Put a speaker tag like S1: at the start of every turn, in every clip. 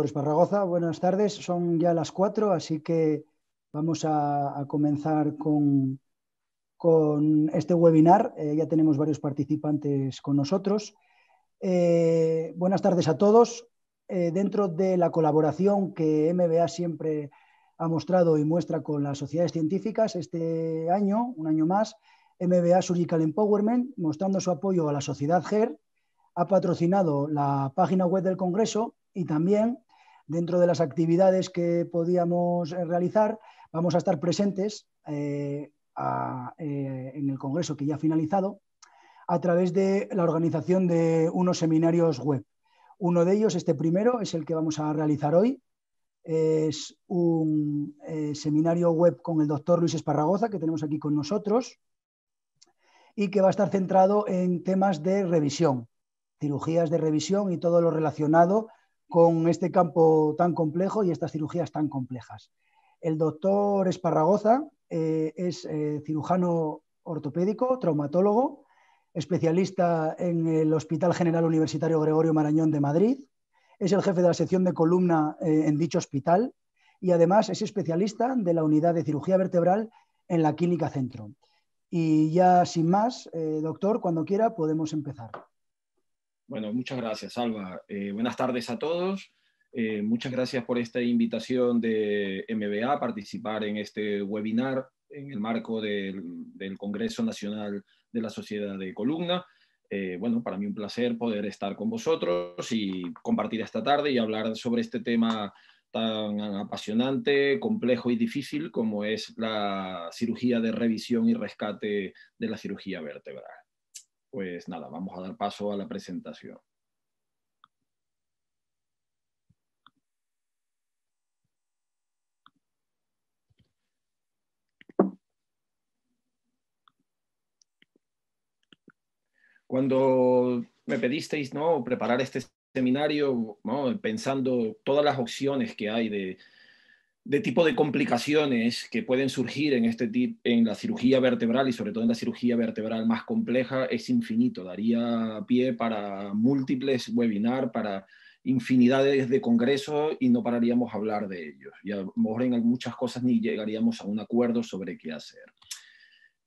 S1: doctor Esparragoza. Buenas tardes, son ya las 4, así que vamos a comenzar con este webinar. Ya tenemos varios participantes con nosotros. Buenas tardes a todos. Dentro de la colaboración que MBA siempre ha mostrado y muestra con las sociedades científicas, este año, un año más, MBA Surgical Empowerment, mostrando su apoyo a la sociedad GER, ha patrocinado la página web del Congreso y también, dentro de las actividades que podíamos realizar, vamos a estar presentes en el Congreso que ya ha finalizado a través de la organización de unos seminarios web. Uno de ellos, este primero, es el que vamos a realizar hoy. Es un seminario web con el doctor Luis Esparragoza, que tenemos aquí con nosotros, y que va a estar centrado en temas de revisión, cirugías de revisión y todo lo relacionado con este campo tan complejo y estas cirugías tan complejas. El doctor Esparragoza es cirujano ortopédico, traumatólogo, especialista en el Hospital General Universitario Gregorio Marañón de Madrid, es el jefe de la sección de columna en dicho hospital y además es especialista de la unidad de cirugía vertebral en la Clínica Centro. Y ya sin más, doctor, cuando quiera podemos empezar.
S2: Bueno, muchas gracias, Alba. Buenas tardes a todos. Muchas gracias por esta invitación de MBA a participar en este webinar en el marco del Congreso Nacional de la Sociedad de Columna. Bueno, para mí un placer poder estar con vosotros y compartir esta tarde y hablar sobre este tema tan apasionante, complejo y difícil como es la cirugía de revisión y rescate de la cirugía vertebral. Pues nada, vamos a dar paso a la presentación. Cuando me pedisteis, ¿no?, preparar este seminario, ¿no?, pensando todas las opciones que hay de tipo de complicaciones que pueden surgir en la cirugía vertebral y sobre todo en la cirugía vertebral más compleja, es infinito. Daría pie para múltiples webinars, para infinidades de congresos y no pararíamos a hablar de ellos. Y a lo mejor en muchas cosas ni llegaríamos a un acuerdo sobre qué hacer.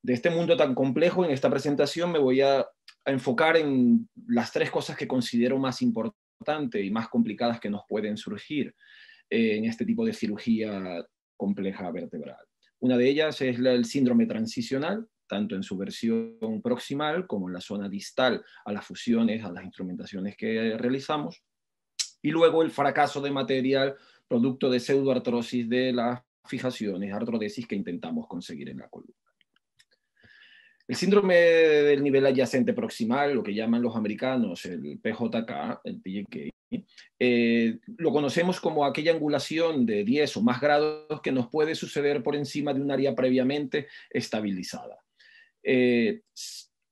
S2: De este mundo tan complejo, en esta presentación me voy a enfocar en las 3 cosas que considero más importantes y más complicadas que nos pueden surgir en este tipo de cirugía compleja vertebral. Una de ellas es el síndrome transicional, tanto en su versión proximal como en la zona distal a las fusiones, a las instrumentaciones que realizamos. Y luego el fracaso de material producto de pseudoartrosis de las fijaciones, artrodesis que intentamos conseguir en la columna. El síndrome del nivel adyacente proximal, lo que llaman los americanos el PJK, el PJK, lo conocemos como aquella angulación de 10 o más grados que nos puede suceder por encima de un área previamente estabilizada.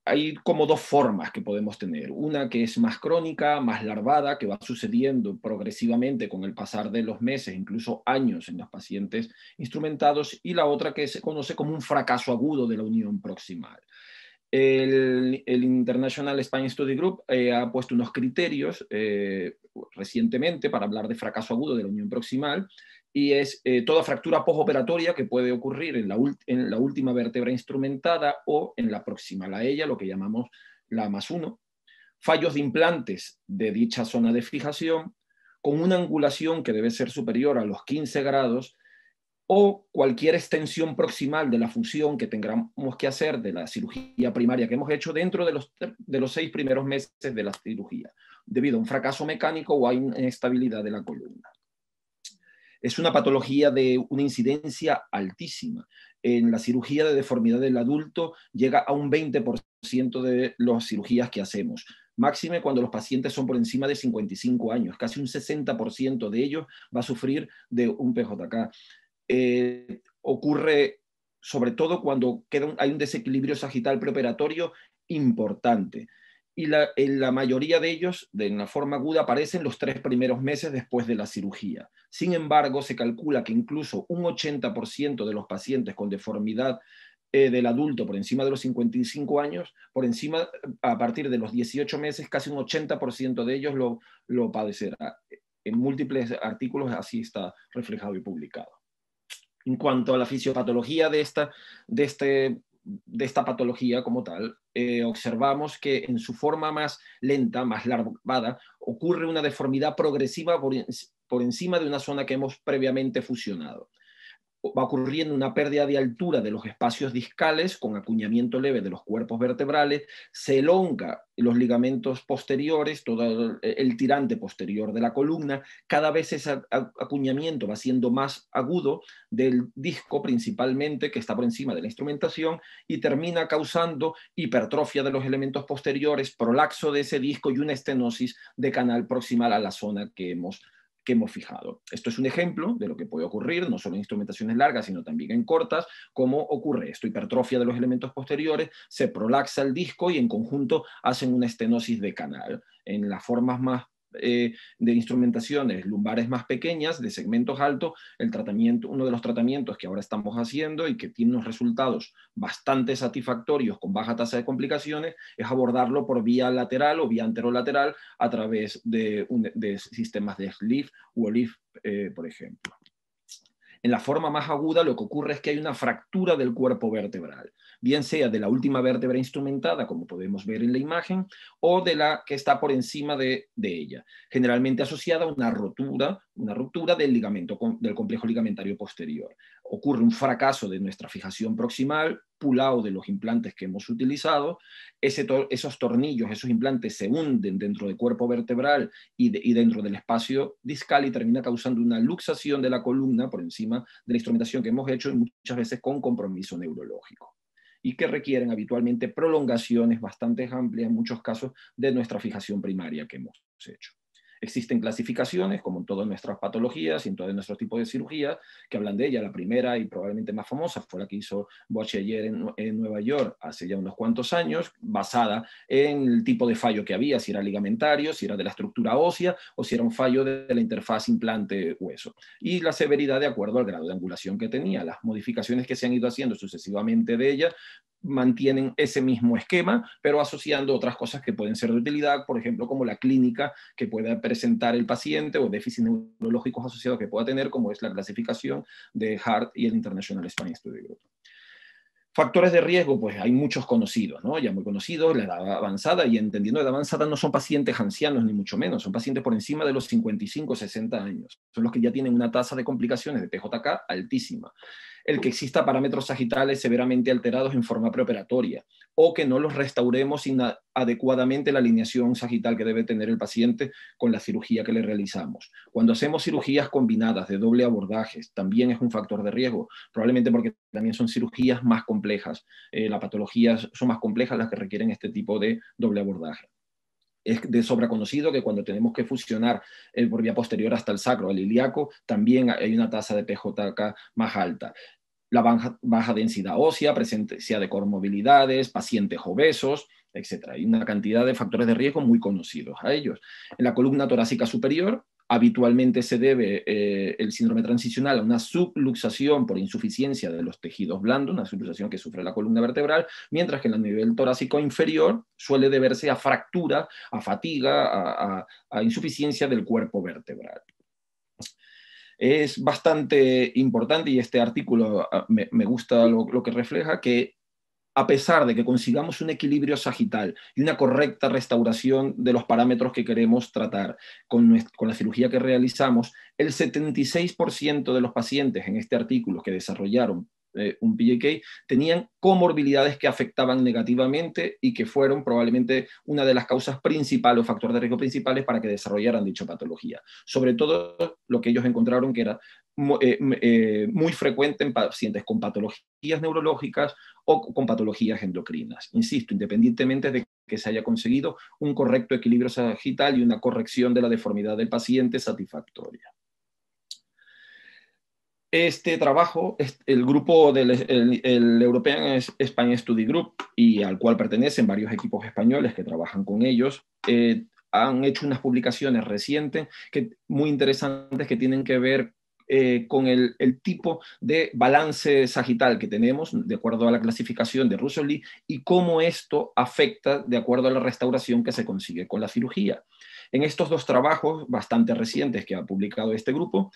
S2: Hay como 2 formas que podemos tener. Una que es más crónica, más larvada, que va sucediendo progresivamente con el pasar de los meses, incluso años en los pacientes instrumentados, y la otra que se conoce como un fracaso agudo de la unión proximal. El International Spine Study Group ha puesto unos criterios recientemente para hablar de fracaso agudo de la unión proximal, y es toda fractura postoperatoria que puede ocurrir en la última vértebra instrumentada o en la proximal a ella, lo que llamamos la +1, fallos de implantes de dicha zona de fijación, con una angulación que debe ser superior a los 15 grados, o cualquier extensión proximal de la fusión que tengamos que hacer de la cirugía primaria que hemos hecho dentro de los 6 primeros meses de la cirugía, debido a un fracaso mecánico o a inestabilidad de la columna. Es una patología de una incidencia altísima. En la cirugía de deformidad del adulto llega a un 20% de las cirugías que hacemos. Máxime cuando los pacientes son por encima de 55 años. Casi un 60% de ellos va a sufrir de un PJK. Ocurre sobre todo cuando hay un desequilibrio sagital preoperatorio importante. Y en la mayoría de ellos, en la forma aguda, aparecen los 3 primeros meses después de la cirugía. Sin embargo, se calcula que incluso un 80% de los pacientes con deformidad del adulto por encima de los 55 años, a partir de los 18 meses, casi un 80% de ellos lo padecerá. en múltiples artículos así está reflejado y publicado. En cuanto a la fisiopatología de esta patología como tal, observamos que en su forma más lenta, más larvada, ocurre una deformidad progresiva por encima de una zona que hemos previamente fusionado. Va ocurriendo una pérdida de altura de los espacios discales con acuñamiento leve de los cuerpos vertebrales, se elonga los ligamentos posteriores, todo el tirante posterior de la columna, cada vez ese acuñamiento va siendo más agudo del disco principalmente, que está por encima de la instrumentación, y termina causando hipertrofia de los elementos posteriores, prolaxo de ese disco y una estenosis de canal proximal a la zona que hemos fijado. Esto es un ejemplo de lo que puede ocurrir, no solo en instrumentaciones largas, sino también en cortas, cómo ocurre esto, hipertrofia de los elementos posteriores, se prolaxa el disco y en conjunto hacen una estenosis de canal. En las formas más de instrumentaciones lumbares más pequeñas, de segmentos altos, uno de los tratamientos que ahora estamos haciendo y que tiene unos resultados bastante satisfactorios con baja tasa de complicaciones, es abordarlo por vía lateral o vía anterolateral a través de sistemas de sleeve u olive, por ejemplo. En la forma más aguda lo que ocurre es que hay una fractura del cuerpo vertebral, bien sea de la última vértebra instrumentada, como podemos ver en la imagen, o de la que está por encima de ella, generalmente asociada a una ruptura del complejo ligamentario posterior. Ocurre un fracaso de nuestra fijación proximal, pull-out de los implantes que hemos utilizado, esos tornillos, esos implantes se hunden dentro del cuerpo vertebral y dentro del espacio discal y termina causando una luxación de la columna por encima de la instrumentación que hemos hecho y muchas veces con compromiso neurológico y que requieren habitualmente prolongaciones bastante amplias en muchos casos de nuestra fijación primaria que hemos hecho. Existen clasificaciones, como en todas nuestras patologías y en todos nuestros tipos de cirugía, que hablan de ella. La primera y probablemente más famosa fue la que hizo Bocheyer en Nueva York hace ya unos cuantos años, basada en el tipo de fallo que había, si era ligamentario, si era de la estructura ósea o si era un fallo de la interfaz implante-hueso. Y la severidad de acuerdo al grado de angulación que tenía. Las modificaciones que se han ido haciendo sucesivamente de ella mantienen ese mismo esquema, pero asociando otras cosas que pueden ser de utilidad, por ejemplo, como la clínica que pueda presentar el paciente o déficits neurológicos asociados que pueda tener, como es la clasificación de Hart y el International Spine Study Group. Factores de riesgo, pues hay muchos conocidos, ¿no? Ya muy conocidos, la edad avanzada, y entendiendo la edad avanzada no son pacientes ancianos ni mucho menos, son pacientes por encima de los 55 o 60 años. Son los que ya tienen una tasa de complicaciones de TJK altísima. El que exista parámetros sagitales severamente alterados en forma preoperatoria, o que no los restauremos adecuadamente la alineación sagital que debe tener el paciente con la cirugía que le realizamos. Cuando hacemos cirugías combinadas de doble abordaje, también es un factor de riesgo, probablemente porque también son cirugías más complejas. Las patologías son más complejas las que requieren este tipo de doble abordaje. Es de sobra conocido que cuando tenemos que fusionar por vía posterior hasta el sacro, al ilíaco, también hay una tasa de PJK más alta. La baja densidad ósea, presencia de comorbilidades, pacientes obesos, etc. Hay una cantidad de factores de riesgo muy conocidos a ellos. En la columna torácica superior, habitualmente se debe el síndrome transicional a una subluxación por insuficiencia de los tejidos blandos, una subluxación que sufre la columna vertebral, mientras que en el nivel torácico inferior suele deberse a fractura, a fatiga, a insuficiencia del cuerpo vertebral. Es bastante importante, y este artículo me gusta lo que refleja, que a pesar de que consigamos un equilibrio sagital y una correcta restauración de los parámetros que queremos tratar con la cirugía que realizamos, el 76% de los pacientes en este artículo que desarrollaron un PJK tenían comorbilidades que afectaban negativamente y que fueron probablemente una de las causas principales o factores de riesgo principales para que desarrollaran dicha patología. Sobre todo lo que ellos encontraron que era muy frecuente en pacientes con patologías neurológicas o con patologías endocrinas. Insisto, independientemente de que se haya conseguido un correcto equilibrio sagital y una corrección de la deformidad del paciente satisfactoria. Este trabajo, el grupo del el European Spine Study Group, y al cual pertenecen varios equipos españoles que trabajan con ellos, han hecho unas publicaciones recientes muy interesantes que tienen que ver con el tipo de balance sagital que tenemos de acuerdo a la clasificación de Russell-Lee y cómo esto afecta de acuerdo a la restauración que se consigue con la cirugía. En estos dos trabajos bastante recientes que ha publicado este grupo,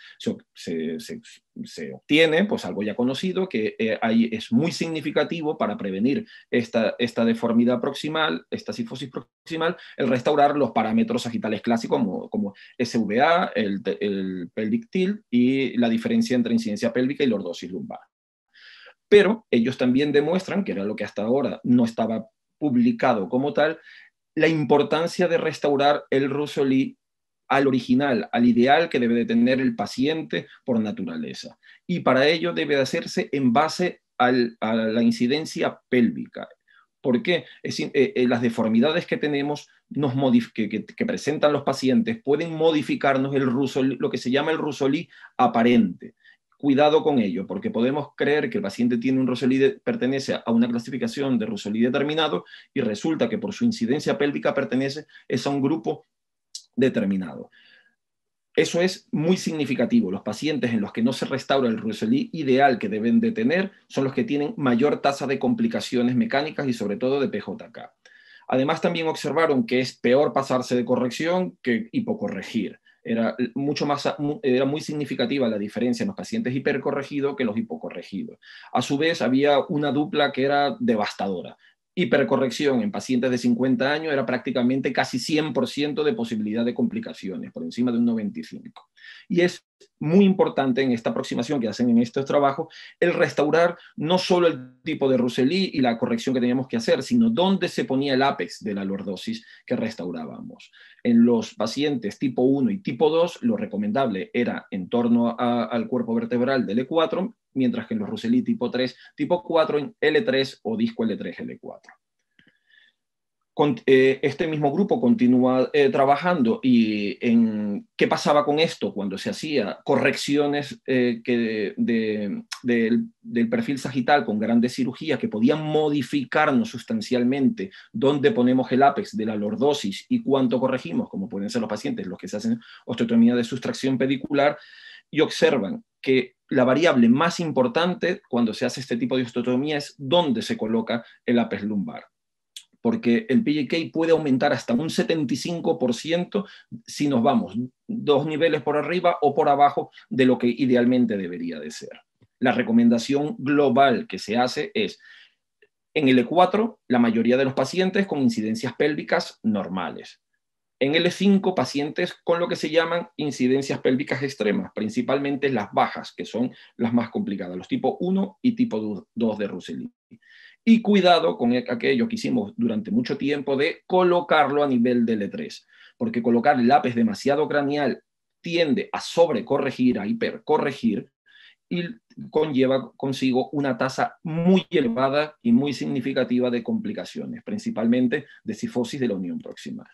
S2: se obtiene pues algo ya conocido, que es muy significativo para prevenir esta deformidad proximal, esta cifosis proximal, el restaurar los parámetros sagitales clásicos como SVA, el pelvic tilt y la diferencia entre incidencia pélvica y lordosis lumbar. Pero ellos también demuestran, que era lo que hasta ahora no estaba publicado como tal, la importancia de restaurar el Russell al original, al ideal que debe de tener el paciente por naturaleza. Y para ello debe de hacerse en base a la incidencia pélvica. ¿Por qué? Las deformidades que tenemos que presentan los pacientes pueden modificarnos lo que se llama el Russell aparente. Cuidado con ello, porque podemos creer que el paciente tiene un Russell pertenece a una clasificación de Russell determinado y resulta que por su incidencia pélvica pertenece a un grupo determinado. Eso es muy significativo. Los pacientes en los que no se restaura el Russell ideal que deben de tener son los que tienen mayor tasa de complicaciones mecánicas y sobre todo de PJK. Además también observaron que es peor pasarse de corrección que hipocorregir. Era muy significativa la diferencia en los pacientes hipercorregidos que los hipocorregidos. A su vez, había una dupla que era devastadora. Hipercorrección en pacientes de 50 años era prácticamente casi 100% de posibilidad de complicaciones, por encima de un 95%. Y es muy importante en esta aproximación que hacen en estos trabajos el restaurar no solo el tipo de Russell y la corrección que teníamos que hacer, sino dónde se ponía el ápex de la lordosis que restaurábamos. En los pacientes tipo 1 y tipo 2, lo recomendable era en torno al cuerpo vertebral del E4, mientras que en los Russell tipo 3, tipo 4 en L3 o disco L3, L4. Este mismo grupo continúa trabajando y en qué pasaba con esto cuando se hacía correcciones del perfil sagital con grandes cirugías que podían modificarnos sustancialmente dónde ponemos el ápex de la lordosis y cuánto corregimos, como pueden ser los pacientes los que se hacen osteotomía de sustracción pedicular, y observan que la variable más importante cuando se hace este tipo de osteotomía es dónde se coloca el ápex lumbar, porque el PJK puede aumentar hasta un 75% si nos vamos 2 niveles por arriba o por abajo de lo que idealmente debería de ser. La recomendación global que se hace es, en el E4, la mayoría de los pacientes con incidencias pélvicas normales. En L5, pacientes con lo que se llaman incidencias pélvicas extremas, principalmente las bajas, que son las más complicadas, los tipo 1 y tipo 2 de Russell. Y cuidado con aquello que hicimos durante mucho tiempo de colocarlo a nivel de L3, porque colocar el ápex demasiado craneal tiende a sobrecorregir, a hipercorregir, y conlleva consigo una tasa muy elevada y muy significativa de complicaciones, principalmente de cifosis de la unión proximal.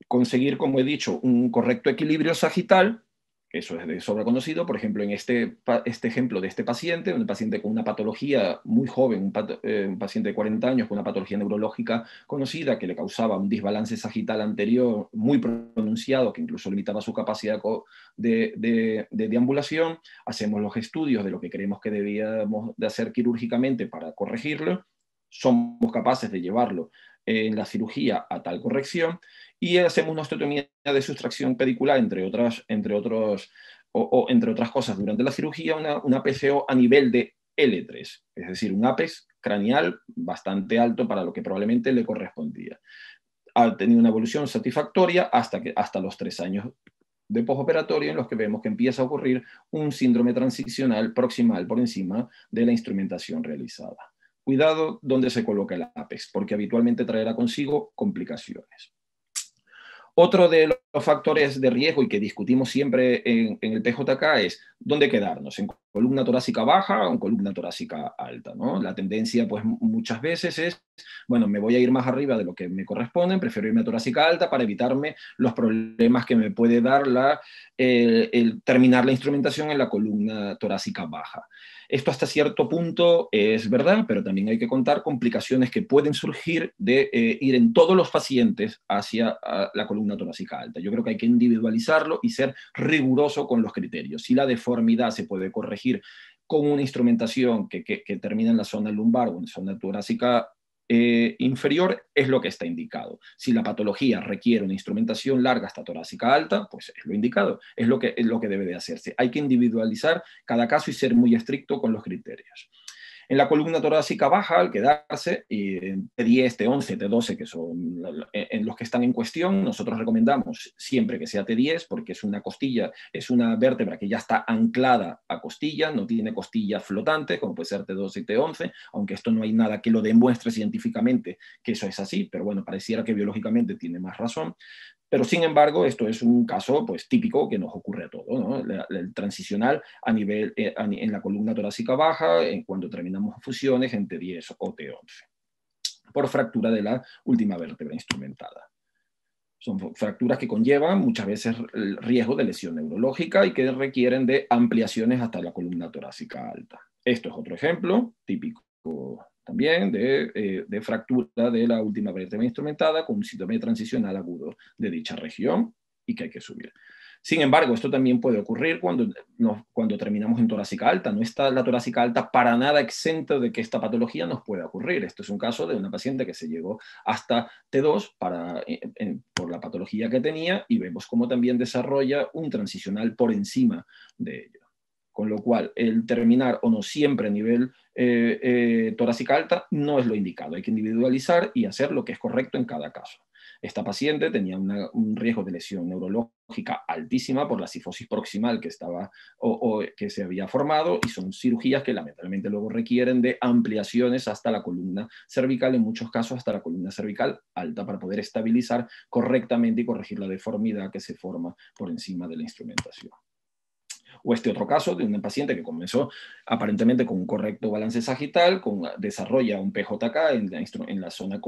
S2: Conseguir, como he dicho, un correcto equilibrio sagital, eso es de sobra conocido. Por ejemplo, en este ejemplo de este paciente, un paciente con una patología muy joven, un paciente de 40 años con una patología neurológica conocida que le causaba un desbalance sagital anterior muy pronunciado, que incluso limitaba su capacidad de deambulación. Hacemos los estudios de lo que creemos que debíamos de hacer quirúrgicamente para corregirlo. Somos capaces de llevarlo en la cirugía a tal corrección y hacemos una osteotomía de sustracción pedicular, entre otras cosas, durante la cirugía, una PCO a nivel de L3, es decir, un ápex craneal bastante alto para lo que probablemente le correspondía. Ha tenido una evolución satisfactoria hasta los 3 años de postoperatorio, en los que vemos que empieza a ocurrir un síndrome transicional proximal por encima de la instrumentación realizada. Cuidado donde se coloca el ápex, porque habitualmente traerá consigo complicaciones. Otro de los factores de riesgo y que discutimos siempre en el PJK es dónde quedarnos, en columna torácica baja o en columna torácica alta, ¿no? La tendencia pues muchas veces es, bueno, me voy a ir más arriba de lo que me corresponde, prefiero irme a torácica alta para evitarme los problemas que me puede dar el terminar la instrumentación en la columna torácica baja. Esto hasta cierto punto es verdad, pero también hay que contar complicaciones que pueden surgir de ir en todos los pacientes hacia la columna torácica alta. Yo creo que hay que individualizarlo y ser riguroso con los criterios. Si la deformidad se puede corregir con una instrumentación que termina en la zona lumbar o en la zona torácica inferior es lo que está indicado. Si la patología requiere una instrumentación larga hasta torácica alta, pues es lo indicado, es lo que debe de hacerse. Hay que individualizar cada caso y ser muy estricto con los criterios. En la columna torácica baja, al quedarse, y en T10, T11, T12, que son en los que están en cuestión, nosotros recomendamos siempre que sea T10, porque es una costilla, es una vértebra que ya está anclada a costilla, no tiene costillas flotantes, como puede ser T12 y T11, aunque esto no hay nada que lo demuestre científicamente que eso es así, pero bueno, pareciera que biológicamente tiene más razón. Pero sin embargo, esto es un caso pues, típico que nos ocurre a todos, ¿no? El transicional a nivel, en la columna torácica baja, cuando terminamos fusiones en T10 o T11, por fractura de la última vértebra instrumentada. Son fracturas que conllevan muchas veces el riesgo de lesión neurológica y que requieren de ampliaciones hasta la columna torácica alta. Esto es otro ejemplo típico también de fractura de la última vértebra instrumentada con un síndrome transicional agudo de dicha región y que hay que subir. Sin embargo, esto también puede ocurrir cuando terminamos en torácica alta. No está la torácica alta para nada exenta de que esta patología nos pueda ocurrir. Esto es un caso de una paciente que se llegó hasta T2 por la patología que tenía y vemos cómo también desarrolla un transicional por encima de ello. Con lo cual, el terminar o no siempre a nivel torácica alta no es lo indicado. Hay que individualizar y hacer lo que es correcto en cada caso. Esta paciente tenía un riesgo de lesión neurológica altísima por la cifosis proximal que, que se había formado, y son cirugías que lamentablemente luego requieren de ampliaciones hasta la columna cervical, en muchos casos hasta la columna cervical alta, para poder estabilizar correctamente y corregir la deformidad que se forma por encima de la instrumentación. O este otro caso de una paciente que comenzó aparentemente con un correcto balance sagital, desarrolla un PJK en la zona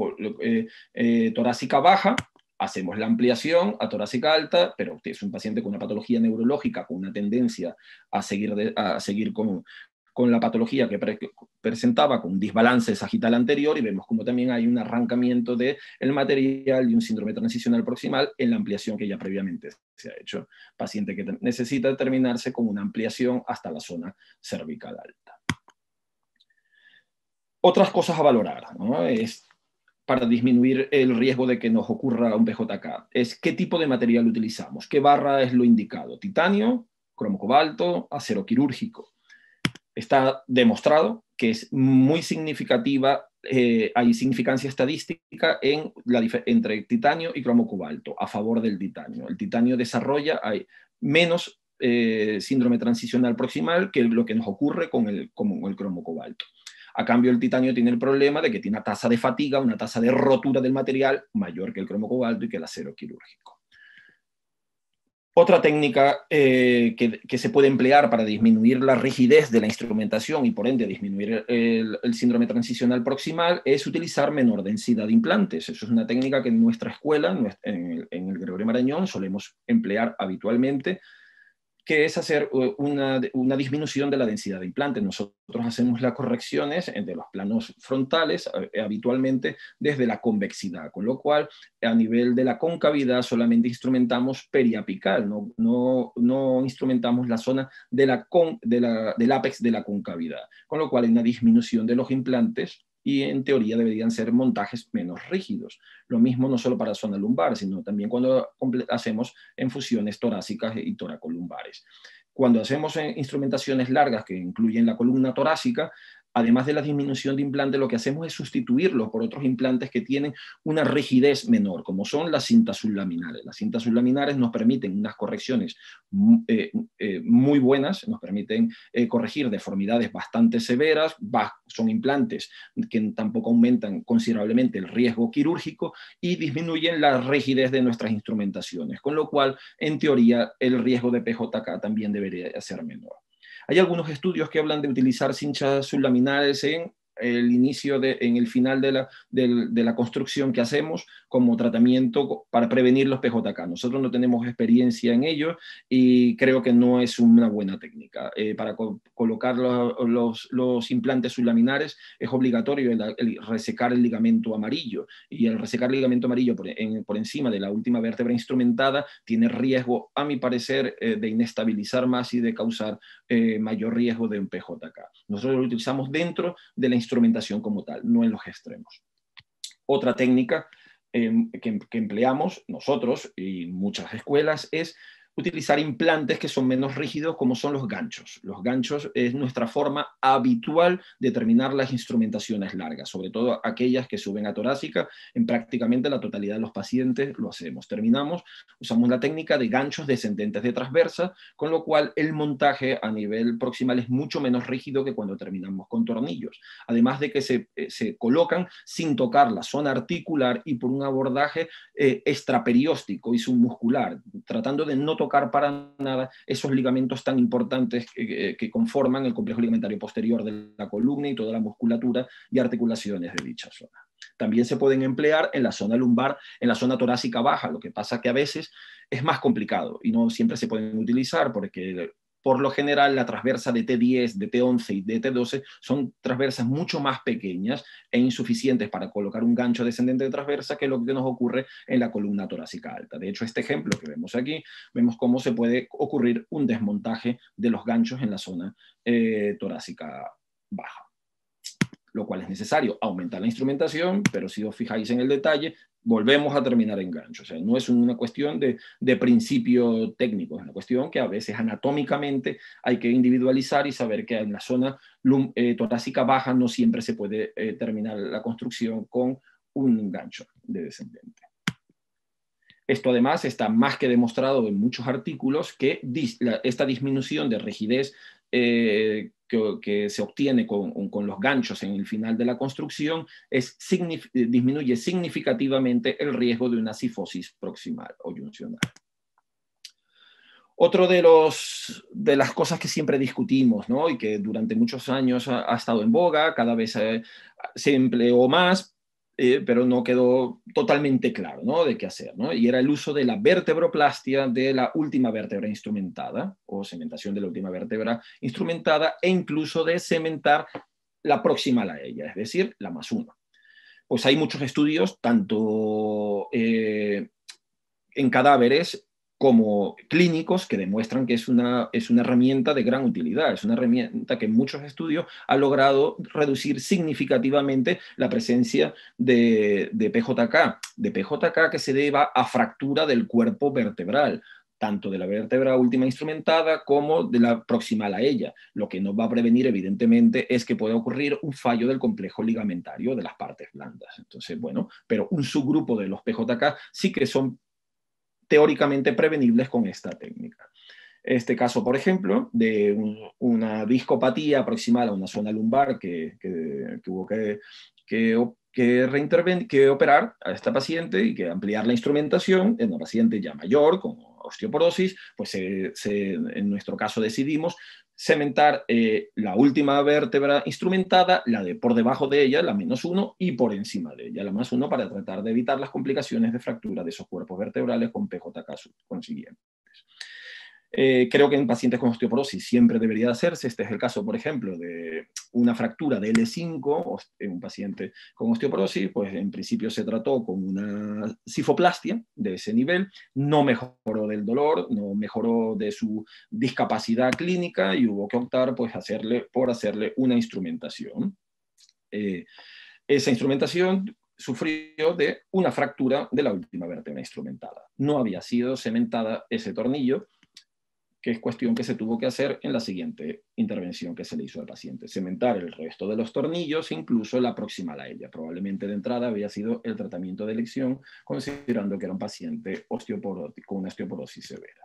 S2: torácica baja, hacemos la ampliación a torácica alta, pero es un paciente con una patología neurológica, con una tendencia a seguir con la patología que presentaba con un desbalance sagital anterior, y vemos como también hay un arrancamiento del material y un síndrome transicional proximal en la ampliación que ya previamente se ha hecho. Paciente que necesita terminarse con una ampliación hasta la zona cervical alta. Otras cosas a valorar, ¿no? Para disminuir el riesgo de que nos ocurra un PJK, es qué tipo de material utilizamos, qué barra es lo indicado: titanio, cromo cobalto, acero quirúrgico. Está demostrado que es muy significativa, hay significancia estadística entre titanio y cromo cobalto a favor del titanio. El titanio desarrolla menos síndrome transicional proximal que lo que nos ocurre con el cromo cobalto. A cambio, el titanio tiene el problema de que tiene una tasa de fatiga, una tasa de rotura del material mayor que el cromo cobalto y que el acero quirúrgico. Otra técnica que se puede emplear para disminuir la rigidez de la instrumentación y por ende disminuir el síndrome transicional proximal es utilizar menor densidad de implantes. Eso es una técnica que en nuestra escuela, en el Gregorio Marañón, solemos emplear habitualmente, que es hacer una disminución de la densidad de implantes. Nosotros hacemos las correcciones de los planos frontales habitualmente desde la convexidad, con lo cual a nivel de la concavidad solamente instrumentamos periapical, no instrumentamos la zona del ápex de la concavidad, con lo cual hay una disminución de los implantes y en teoría deberían ser montajes menos rígidos. Lo mismo no solo para la zona lumbar, sino también cuando hacemos infusiones torácicas y toracolumbares. Cuando hacemos instrumentaciones largas que incluyen la columna torácica, además de la disminución de implantes, lo que hacemos es sustituirlos por otros implantes que tienen una rigidez menor, como son las cintas sublaminares. Las cintas sublaminares nos permiten unas correcciones muy buenas, nos permiten corregir deformidades bastante severas, son implantes que tampoco aumentan considerablemente el riesgo quirúrgico y disminuyen la rigidez de nuestras instrumentaciones, con lo cual, en teoría, el riesgo de PJK también debería ser menor. Hay algunos estudios que hablan de utilizar cinchas sublaminares en el final de la construcción que hacemos como tratamiento para prevenir los PJK. Nosotros no tenemos experiencia en ello y creo que no es una buena técnica. Para colocar los implantes sublaminares es obligatorio el resecar el ligamento amarillo, y el resecar el ligamento amarillo por encima de la última vértebra instrumentada tiene riesgo, a mi parecer, de inestabilizar más y de causar mayor riesgo de un PJK. Nosotros lo utilizamos dentro de la instrumentación como tal, no en los extremos. Otra técnica que empleamos nosotros y muchas escuelas es utilizar implantes que son menos rígidos, como son los ganchos. Los ganchos es nuestra forma habitual de terminar las instrumentaciones largas, sobre todo aquellas que suben a torácica. En prácticamente la totalidad de los pacientes lo hacemos. Terminamos, usamos la técnica de ganchos descendentes de transversa, con lo cual el montaje a nivel proximal es mucho menos rígido que cuando terminamos con tornillos. Además de que se colocan sin tocar la zona articular y por un abordaje extraperióstico y submuscular, tratando de no tocar para nada esos ligamentos tan importantes que conforman el complejo ligamentario posterior de la columna y toda la musculatura y articulaciones de dicha zona. También se pueden emplear en la zona lumbar, en la zona torácica baja, lo que pasa que a veces es más complicado y no siempre se pueden utilizar porque por lo general la transversa de T10, de T11 y de T12 son transversas mucho más pequeñas e insuficientes para colocar un gancho descendente de transversa que lo que nos ocurre en la columna torácica alta. De hecho, este ejemplo que vemos aquí, vemos cómo se puede ocurrir un desmontaje de los ganchos en la zona torácica baja, lo cual es necesario aumentar la instrumentación, pero si os fijáis en el detalle, volvemos a terminar en gancho. O sea, no es una cuestión de principio técnico, es una cuestión que a veces anatómicamente hay que individualizar y saber que en la zona torácica baja no siempre se puede terminar la construcción con un gancho de descendente. Esto además está más que demostrado en muchos artículos que esta disminución de rigidez que se obtiene con los ganchos en el final de la construcción disminuye significativamente el riesgo de una cifosis proximal o yuncional. Otro de las cosas que siempre discutimos, ¿no? Y que durante muchos años ha estado en boga, cada vez se empleó más, pero no quedó totalmente claro, ¿no?, de qué hacer, ¿no? Y era el uso de la vertebroplastia de la última vértebra instrumentada, o cementación de la última vértebra instrumentada, e incluso de cementar la proximal a ella, es decir, la +1. Pues hay muchos estudios, tanto en cadáveres como clínicos, que demuestran que es una herramienta de gran utilidad, es una herramienta que en muchos estudios ha logrado reducir significativamente la presencia de PJK que se deba a fractura del cuerpo vertebral, tanto de la vértebra última instrumentada como de la proximal a ella. Lo que nos va a prevenir, evidentemente, es que pueda ocurrir un fallo del complejo ligamentario de las partes blandas. Entonces, bueno, pero un subgrupo de los PJK sí que son teóricamente prevenibles con esta técnica. Este caso, por ejemplo, de una discopatía proximal a una zona lumbar que hubo que operar a esta paciente y que ampliar la instrumentación en una paciente ya mayor con osteoporosis, pues en nuestro caso decidimos cementar la última vértebra instrumentada, la de por debajo de ella, la -1, y por encima de ella, la +1, para tratar de evitar las complicaciones de fractura de esos cuerpos vertebrales con PJK consiguientes. Creo que en pacientes con osteoporosis siempre debería hacerse. Este es el caso, por ejemplo, de una fractura de L5 en un paciente con osteoporosis. Pues en principio se trató con una cifoplastia de ese nivel, no mejoró del dolor, no mejoró de su discapacidad clínica y hubo que optar pues, por hacerle una instrumentación. Esa instrumentación sufrió de una fractura de la última vértebra instrumentada. No había sido cementada ese tornillo, que es cuestión que se tuvo que hacer en la siguiente intervención que se le hizo al paciente. Cementar el resto de los tornillos, incluso la proximal a ella. Probablemente de entrada había sido el tratamiento de elección, considerando que era un paciente con una osteoporosis severa.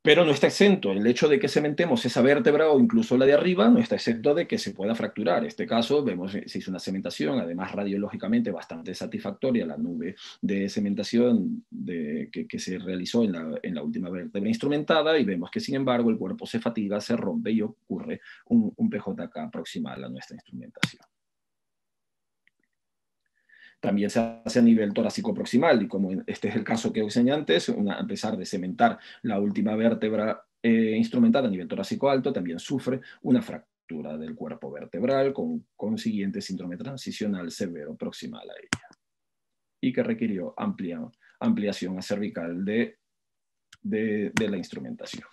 S2: Pero no está exento, el hecho de que cementemos esa vértebra o incluso la de arriba no está exento de que se pueda fracturar. En este caso, vemos se hizo una cementación, además radiológicamente bastante satisfactoria, la nube de cementación que se realizó en la última vértebra instrumentada, y vemos que sin embargo el cuerpo se fatiga, se rompe y ocurre un PJK proximal a nuestra instrumentación. También se hace a nivel torácico proximal, y como este es el caso que os enseñé antes, a pesar de cementar la última vértebra instrumentada a nivel torácico alto, también sufre una fractura del cuerpo vertebral con consiguiente síndrome transicional severo proximal a ella, y que requirió ampliación cervical de la instrumentación.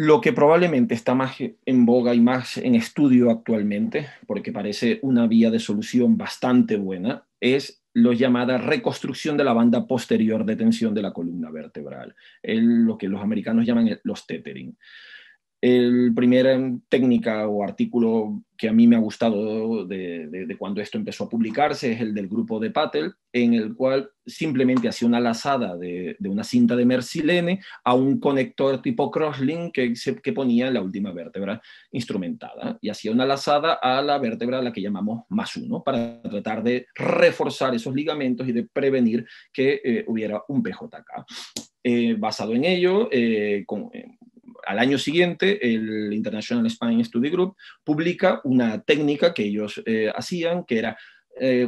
S2: Lo que probablemente está más en boga y más en estudio actualmente, porque parece una vía de solución bastante buena, es lo llamada reconstrucción de la banda posterior de tensión de la columna vertebral, lo que los americanos llaman los tethering. El primer técnica o artículo que a mí me ha gustado de cuando esto empezó a publicarse es el del grupo de Patel, en el cual simplemente hacía una lazada de una cinta de mersilene a un conector tipo crosslink que ponía en la última vértebra instrumentada, y hacía una lazada a la vértebra a la que llamamos +1 para tratar de reforzar esos ligamentos y de prevenir que hubiera un PJK. Basado en ello, al año siguiente, el International Spine Study Group publica una técnica que ellos hacían, que era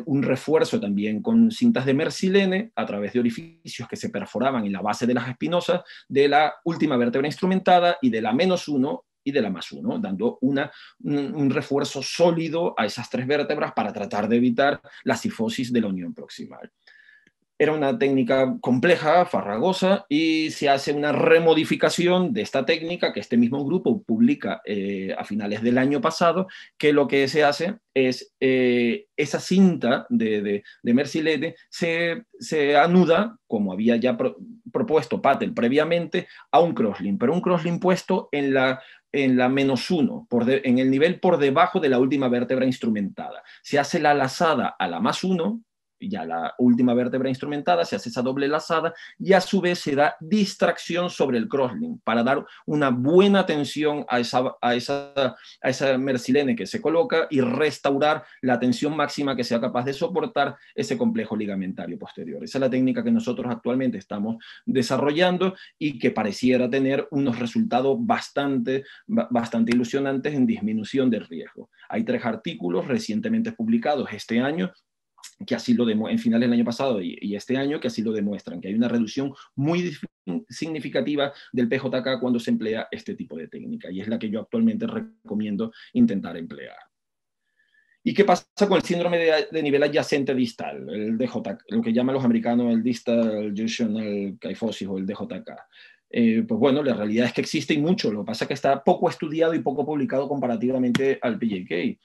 S2: un refuerzo también con cintas de mersilene a través de orificios que se perforaban en la base de las espinosas de la última vértebra instrumentada y de la -1 y de la +1, dando un refuerzo sólido a esas tres vértebras para tratar de evitar la cifosis de la unión proximal. Era una técnica compleja, farragosa, y se hace una remodificación de esta técnica que este mismo grupo publica a finales del año pasado, que lo que se hace es esa cinta de mersilene se anuda, como había ya propuesto Patel previamente, a un crosslink, pero un crosslink puesto en la -1, en el nivel por debajo de la última vértebra instrumentada. Se hace la lazada a la +1, ya la última vértebra instrumentada, se hace esa doble lazada y a su vez se da distracción sobre el crosslink para dar una buena tensión a esa mersilene que se coloca y restaurar la tensión máxima que sea capaz de soportar ese complejo ligamentario posterior. Esa es la técnica que nosotros actualmente estamos desarrollando y que pareciera tener unos resultados bastante ilusionantes en disminución del riesgo. Hay 3 artículos recientemente publicados este año que así lo en finales del año pasado y este año, que así lo demuestran, que hay una reducción muy significativa del PJK cuando se emplea este tipo de técnica, y es la que yo actualmente recomiendo intentar emplear. ¿Y qué pasa con el síndrome de nivel adyacente distal, el DJK, lo que llaman los americanos el distal junctional kyphosis o el DJK? Pues bueno, la realidad es que existe y mucho, lo que pasa es que está poco estudiado y poco publicado comparativamente al PJK.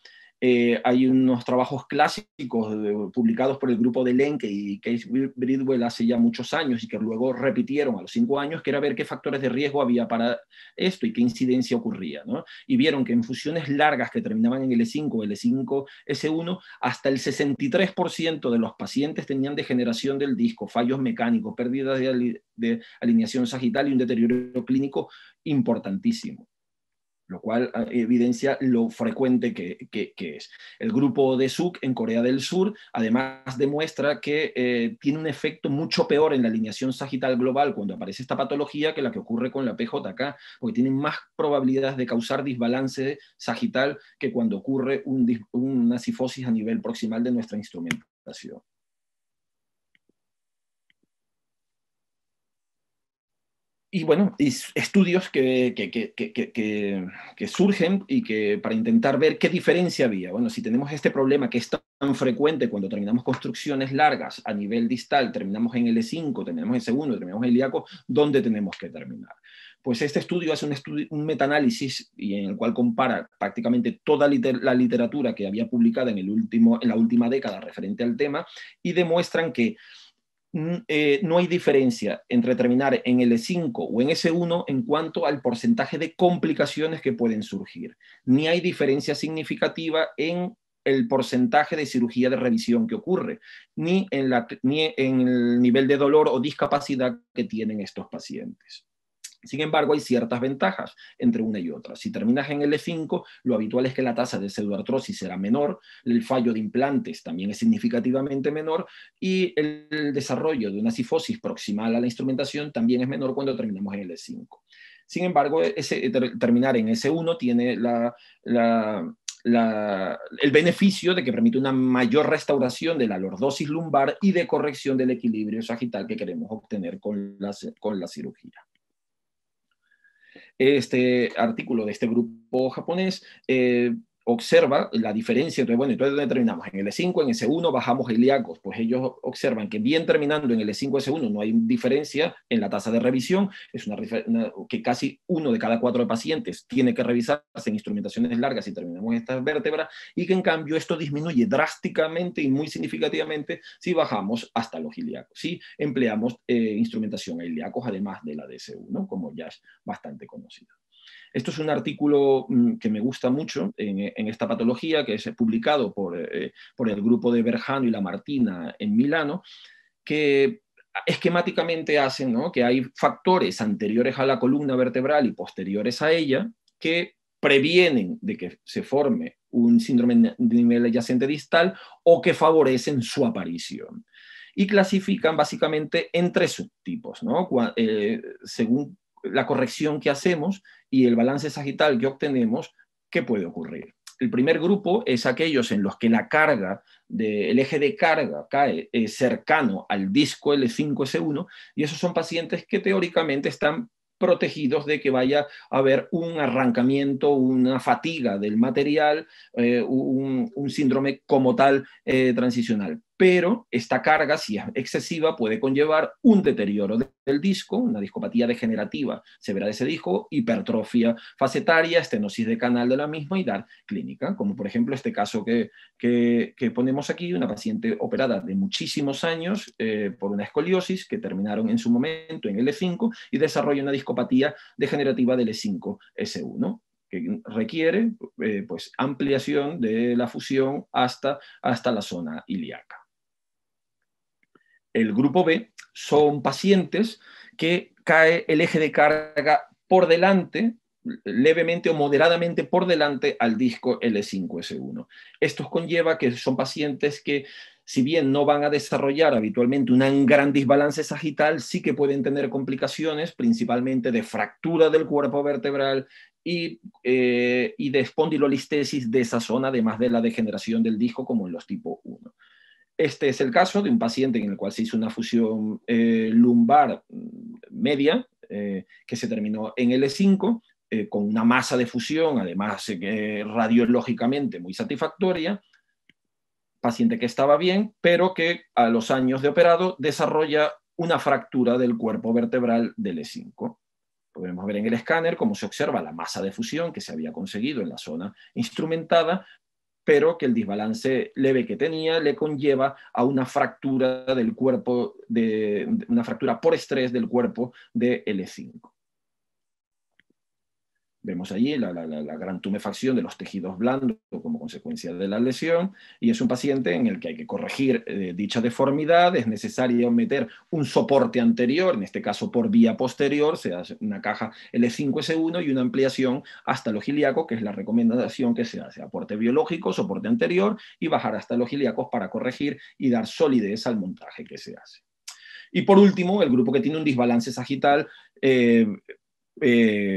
S2: Hay unos trabajos clásicos publicados por el grupo de Lenke y Case Bridwell hace ya muchos años y que luego repitieron a los 5 años, que era ver qué factores de riesgo había para esto y qué incidencia ocurría, ¿no? Y vieron que en fusiones largas que terminaban en L5 o L5, S1, hasta el 63% de los pacientes tenían degeneración del disco, fallos mecánicos, pérdidas de alineación sagital y un deterioro clínico importantísimo, lo cual evidencia lo frecuente que es. El grupo de Suk en Corea del Sur además demuestra que tiene un efecto mucho peor en la alineación sagital global cuando aparece esta patología que la que ocurre con la PJK, porque tienen más probabilidades de causar desbalance sagital que cuando ocurre una cifosis a nivel proximal de nuestra instrumentación. Y bueno, estudios que surgen y que para intentar ver qué diferencia había. Bueno, si tenemos este problema que es tan frecuente cuando terminamos construcciones largas a nivel distal, terminamos en L5, terminamos en S1, terminamos en ilíaco, ¿dónde tenemos que terminar? Pues este estudio hace un metaanálisis y en el cual compara prácticamente toda la literatura que había publicada en la última década referente al tema, y demuestran que no hay diferencia entre terminar en L5 o en S1 en cuanto al porcentaje de complicaciones que pueden surgir. Ni hay diferencia significativa en el porcentaje de cirugía de revisión que ocurre, ni en el nivel de dolor o discapacidad que tienen estos pacientes. Sin embargo, hay ciertas ventajas entre una y otra. Si terminas en L5, lo habitual es que la tasa de pseudoartrosis será menor, el fallo de implantes también es significativamente menor y el desarrollo de una cifosis proximal a la instrumentación también es menor cuando terminamos en L5. Sin embargo, terminar en S1 tiene el beneficio de que permite una mayor restauración de la lordosis lumbar y de corrección del equilibrio sagital que queremos obtener con la cirugía. Este artículo de este grupo japonés observa la diferencia. Entonces determinamos en el E5, en S1 bajamos ilíacos, pues ellos observan que bien terminando en el E5, S1 no hay diferencia en la tasa de revisión, es que casi 1 de cada 4 pacientes tiene que revisarse en instrumentaciones largas si terminamos estas vértebras, y que en cambio esto disminuye drásticamente y muy significativamente si bajamos hasta los ilíacos, si empleamos instrumentación a ilíacos, además de la DS1, como ya es bastante conocido. Esto es un artículo que me gusta mucho en esta patología, que es publicado por el grupo de Berjano y Lamartina en Milano, que esquemáticamente hacen, ¿no?, que hay factores anteriores a la columna vertebral y posteriores a ella que previenen de que se forme un síndrome de nivel adyacente distal o que favorecen su aparición. Y clasifican básicamente en 3 subtipos, ¿no? Según la corrección que hacemos y el balance sagital que obtenemos, ¿qué puede ocurrir? El primer grupo es aquellos en los que la carga, el eje de carga cae cercano al disco L5-S1, y esos son pacientes que teóricamente están protegidos de que vaya a haber un arrancamiento, una fatiga del material, un síndrome como tal transicional. Pero esta carga, si es excesiva, puede conllevar un deterioro del disco, una discopatía degenerativa severa de ese disco, hipertrofia facetaria, estenosis de canal de la misma y dar clínica, como por ejemplo este caso que ponemos aquí, una paciente operada de muchísimos años por una escoliosis que terminaron en su momento en L5 y desarrolla una discopatía degenerativa del L5-S1. Que requiere pues, ampliación de la fusión hasta la zona ilíaca. El grupo B son pacientes que cae el eje de carga por delante, levemente o moderadamente por delante al disco L5-S1. Esto conlleva que son pacientes que, si bien no van a desarrollar habitualmente un gran desbalance sagital, sí que pueden tener complicaciones, principalmente de fractura del cuerpo vertebral y de espondilolistesis de esa zona, además de la degeneración del disco, como en los tipo 1. Este es el caso de un paciente en el cual se hizo una fusión lumbar media, que se terminó en L5, con una masa de fusión, además radiológicamente muy satisfactoria, paciente que estaba bien, pero que a los años de operado desarrolla una fractura del cuerpo vertebral del E5. Podemos ver en el escáner cómo se observa la masa de fusión que se había conseguido en la zona instrumentada, pero que el desbalance leve que tenía le conlleva a una fractura del cuerpo, una fractura por estrés del cuerpo de L5. Vemos allí la gran tumefacción de los tejidos blandos como consecuencia de la lesión, y es un paciente en el que hay que corregir dicha deformidad. Es necesario meter un soporte anterior, en este caso por vía posterior, se hace una caja L5-S1 y una ampliación hasta los ilíacos, que es la recomendación que se hace: aporte biológico, soporte anterior y bajar hasta los ilíacos para corregir y dar solidez al montaje que se hace. Y por último, el grupo que tiene un desbalance sagital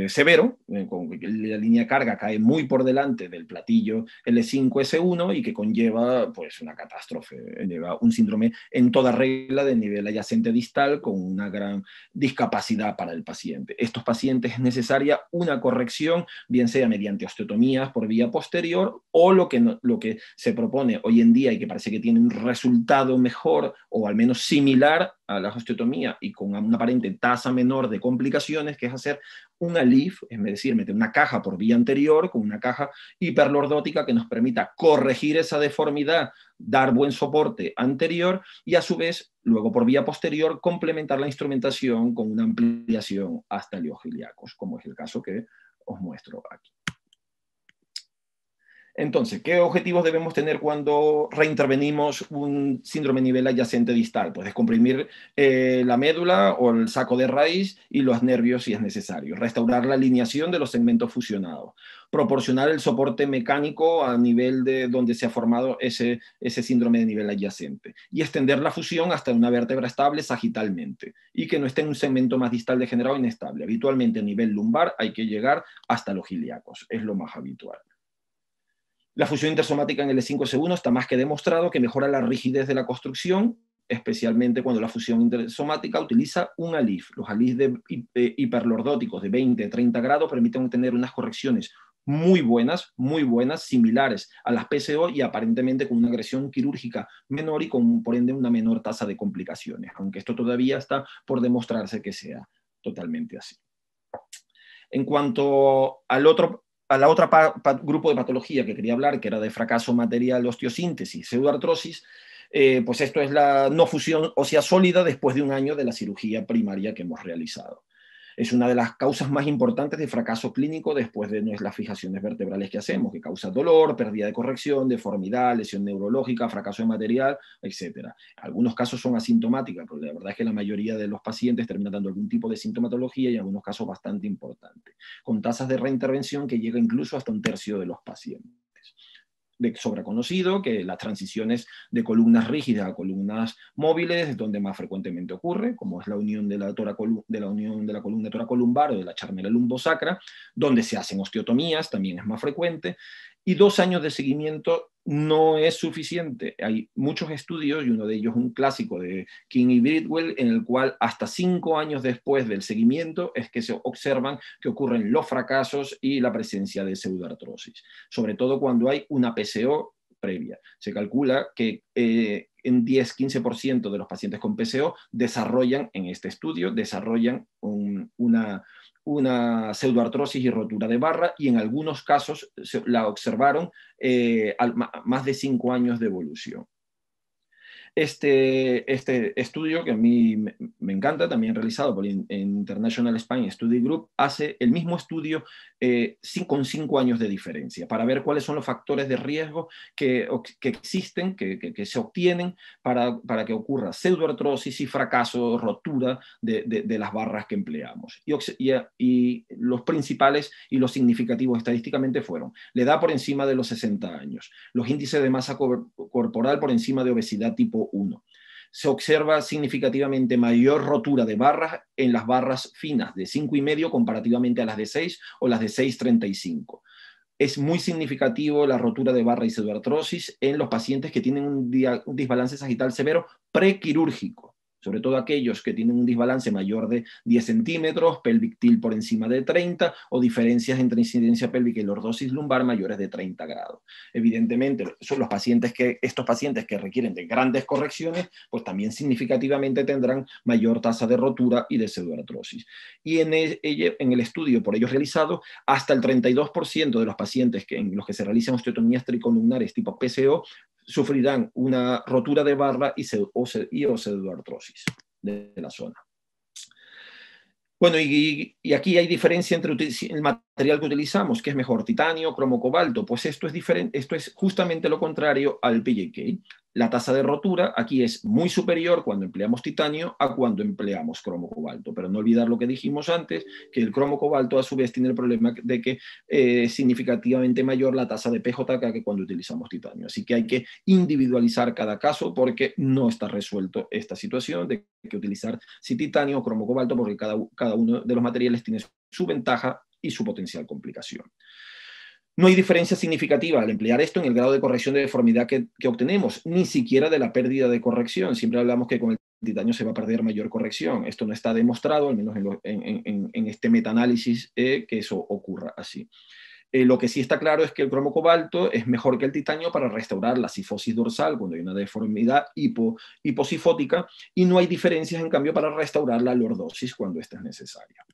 S2: severo, con la línea de carga cae muy por delante del platillo L5-S1 y que conlleva pues, una catástrofe, lleva un síndrome en toda regla de nivel adyacente distal con una gran discapacidad para el paciente. Estos pacientes es necesaria una corrección, bien sea mediante osteotomías por vía posterior o lo que se propone hoy en día y que parece que tiene un resultado mejor o al menos similar a la osteotomía y con una aparente tasa menor de complicaciones, que es hacer una LIF, es decir, meter una caja por vía anterior con una caja hiperlordótica que nos permita corregir esa deformidad, dar buen soporte anterior y a su vez, luego por vía posterior, complementar la instrumentación con una ampliación hasta los ilíacos, como es el caso que os muestro aquí. Entonces, ¿qué objetivos debemos tener cuando reintervenimos un síndrome nivel adyacente distal? Pues descomprimir la médula o el saco de raíz y los nervios si es necesario. Restaurar la alineación de los segmentos fusionados. Proporcionar el soporte mecánico a nivel de donde se ha formado ese síndrome de nivel adyacente. Y extender la fusión hasta una vértebra estable sagitalmente. Y que no esté en un segmento más distal degenerado e inestable. Habitualmente a nivel lumbar hay que llegar hasta los ilíacos. Es lo más habitual. La fusión intersomática en el L5-S1 está más que demostrado que mejora la rigidez de la construcción, especialmente cuando la fusión intersomática utiliza un ALIF. Los ALIF hiperlordóticos de 20-30 grados permiten obtener unas correcciones muy buenas, similares a las PCO y aparentemente con una agresión quirúrgica menor y con, por ende, una menor tasa de complicaciones, aunque esto todavía está por demostrarse que sea totalmente así. En cuanto a la otra grupo de patología que quería hablar, que era de fracaso material, osteosíntesis, pseudoartrosis, pues esto es la no fusión ósea sólida después de un año de la cirugía primaria que hemos realizado. Es una de las causas más importantes de fracaso clínico después de las fijaciones vertebrales que hacemos, que causa dolor, pérdida de corrección, deformidad, lesión neurológica, fracaso de material, etc. Algunos casos son asintomáticos, pero la verdad es que la mayoría de los pacientes terminan dando algún tipo de sintomatología y en algunos casos bastante importante, con tasas de reintervención que llega incluso hasta un tercio de los pacientes. De sobra conocido que las transiciones de columnas rígidas a columnas móviles es donde más frecuentemente ocurre, como es la unión de la columna toracolumbar o de la charnela lumbosacra, donde se hacen osteotomías, también es más frecuente, y 2 años de seguimiento no es suficiente. Hay muchos estudios, y uno de ellos un clásico de King y Bridwell, en el cual hasta 5 años después del seguimiento es que se observan que ocurren los fracasos y la presencia de pseudoartrosis, sobre todo cuando hay una PCO previa. Se calcula que en 10-15% de los pacientes con PCO desarrollan, en este estudio, una pseudoartrosis y rotura de barra, y en algunos casos la observaron más de 5 años de evolución. Este estudio, que a mí me encanta, también realizado por International Spine Study Group, hace el mismo estudio con 5 años de diferencia, para ver cuáles son los factores de riesgo que existen, que se obtienen para que ocurra pseudoartrosis y fracaso, rotura de las barras que empleamos. Y los principales y los significativos estadísticamente fueron la edad por encima de los 60 años, los índices de masa corporal por encima de obesidad tipo 1. Se observa significativamente mayor rotura de barras en las barras finas de 5,5 comparativamente a las de 6 o las de 6,35. Es muy significativo la rotura de barra y pseudoartrosis en los pacientes que tienen un desbalance sagital severo prequirúrgico, sobre todo aquellos que tienen un desbalance mayor de 10 centímetros, pelvic tilt por encima de 30 o diferencias entre incidencia pélvica y lordosis lumbar mayores de 30 grados. Evidentemente, son estos pacientes que requieren de grandes correcciones, pues también significativamente tendrán mayor tasa de rotura y de pseudoartrosis. Y en el estudio por ellos realizado, hasta el 32% de los pacientes en los que se realizan osteotomías tricolumnares tipo PCO sufrirán una rotura de barra o pseudoartrosis de la zona. Bueno, y aquí hay diferencia entre el material que utilizamos, que es mejor, titanio, cromo, cobalto. Pues esto es diferente, esto es justamente lo contrario al PJK. La tasa de rotura aquí es muy superior cuando empleamos titanio a cuando empleamos cromo cobalto, pero no olvidar lo que dijimos antes, que el cromo cobalto a su vez tiene el problema de que es significativamente mayor la tasa de PJK que cuando utilizamos titanio. Así que hay que individualizar cada caso porque no está resuelto esta situación de que utilizar si titanio o cromo cobalto, porque cada uno de los materiales tiene su ventaja y su potencial complicación. No hay diferencia significativa al emplear esto en el grado de corrección de deformidad que obtenemos, ni siquiera de la pérdida de corrección. Siempre hablamos que con el titanio se va a perder mayor corrección. Esto no está demostrado, al menos en este metaanálisis, que eso ocurra así. Lo que sí está claro es que el cromo cobalto es mejor que el titanio para restaurar la cifosis dorsal cuando hay una deformidad hiposifótica, y no hay diferencias, en cambio, para restaurar la lordosis cuando esta es necesaria.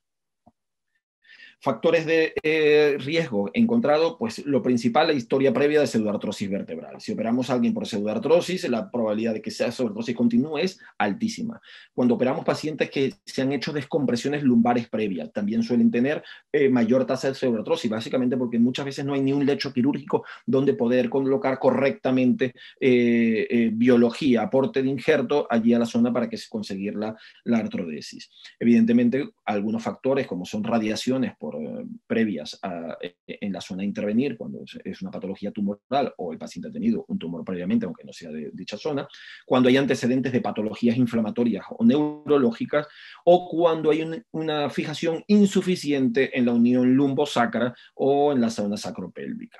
S2: Factores de riesgo encontrado, pues lo principal, la historia previa de pseudoartrosis vertebral. Si operamos a alguien por pseudoartrosis, la probabilidad de que sea pseudoartrosis continua es altísima. Cuando operamos pacientes que se han hecho descompresiones lumbares previas, también suelen tener mayor tasa de pseudoartrosis, básicamente porque muchas veces no hay ni un lecho quirúrgico donde poder colocar correctamente biología, aporte de injerto allí a la zona para que se conseguir la artrodesis. Evidentemente, algunos factores como son radiaciones previas en la zona a intervenir cuando es una patología tumoral o el paciente ha tenido un tumor previamente, aunque no sea de dicha zona, cuando hay antecedentes de patologías inflamatorias o neurológicas, o cuando hay una fijación insuficiente en la unión lumbosacra o en la zona sacropélvica.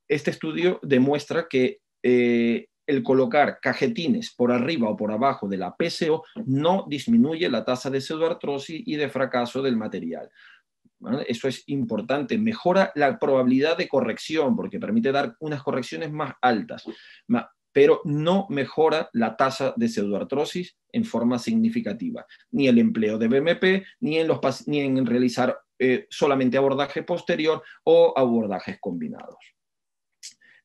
S2: Este estudio demuestra que el colocar cajetines por arriba o por abajo de la PCO no disminuye la tasa de pseudoartrosis y de fracaso del material. ¿vale? Eso es importante. Mejora la probabilidad de corrección porque permite dar unas correcciones más altas, pero no mejora la tasa de pseudoartrosis en forma significativa. Ni el empleo de BMP, ni en realizar solamente abordaje posterior o abordajes combinados.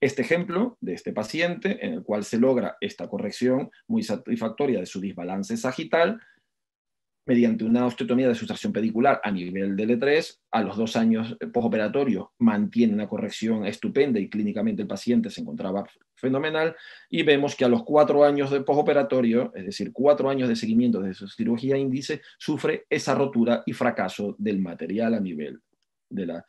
S2: Este ejemplo de este paciente, en el cual se logra esta corrección muy satisfactoria de su desbalance sagital, mediante una osteotomía de sustracción pedicular a nivel de L3, a los 2 años postoperatorio mantiene una corrección estupenda y clínicamente el paciente se encontraba fenomenal, y vemos que a los 4 años de postoperatorio, es decir, 4 años de seguimiento de su cirugía índice, sufre esa rotura y fracaso del material a nivel de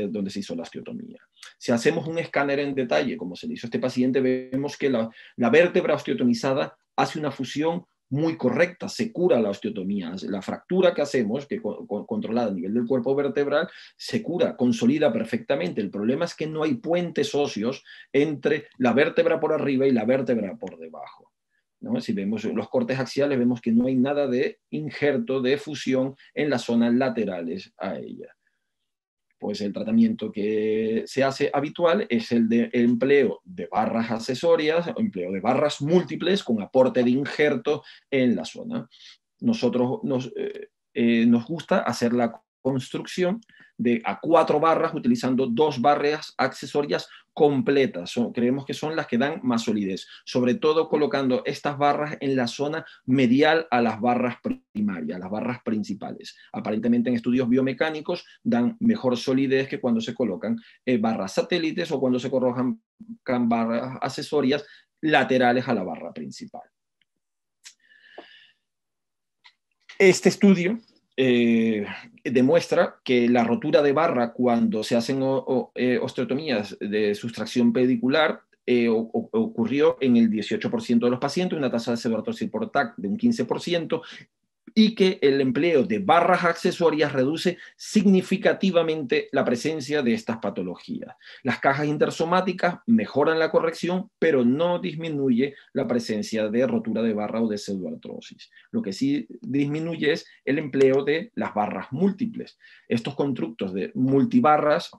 S2: donde se hizo la osteotomía. Si hacemos un escáner en detalle, como se le hizo a este paciente, vemos que la vértebra osteotomizada hace una fusión muy correcta, se cura la osteotomía. La fractura que hacemos, que controlada a nivel del cuerpo vertebral, se cura, consolida perfectamente. El problema es que no hay puentes óseos entre la vértebra por arriba y la vértebra por debajo, ¿no? Si vemos los cortes axiales, vemos que no hay nada de injerto, de fusión en las zonas laterales a ella. Pues el tratamiento que se hace habitual es el de empleo de barras accesorias, empleo de barras múltiples con aporte de injerto en la zona. Nosotros nos gusta hacer la construcción a 4 barras utilizando 2 barras accesorias completas. Creemos que son las que dan más solidez, sobre todo colocando estas barras en la zona medial a las barras primarias, las barras principales. Aparentemente en estudios biomecánicos dan mejor solidez que cuando se colocan barras satélites o cuando se colocan barras accesorias laterales a la barra principal. Este estudio demuestra que la rotura de barra cuando se hacen osteotomías de sustracción pedicular ocurrió en el 18% de los pacientes, una tasa de pseudoartrosis por TAC de un 15%, y que el empleo de barras accesorias reduce significativamente la presencia de estas patologías. Las cajas intersomáticas mejoran la corrección, pero no disminuye la presencia de rotura de barra o de pseudoartrosis. Lo que sí disminuye es el empleo de las barras múltiples. Estos constructos de multibarras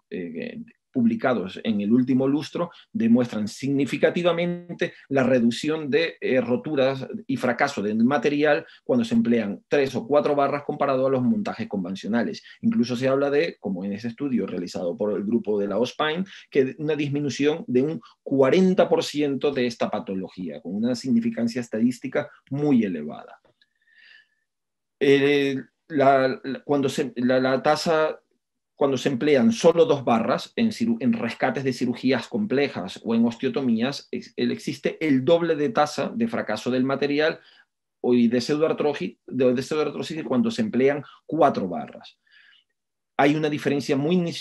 S2: publicados en el último lustro demuestran significativamente la reducción de roturas y fracaso del material cuando se emplean 3 o 4 barras comparado a los montajes convencionales. Incluso se habla de, como en ese estudio realizado por el grupo de la OSPINE, que una disminución de un 40% de esta patología, con una significancia estadística muy elevada. Cuando se emplean solo 2 barras en rescates de cirugías complejas o en osteotomías, existe el doble de tasa de fracaso del material y de pseudoartrosis que cuando se emplean 4 barras. Hay una diferencia muy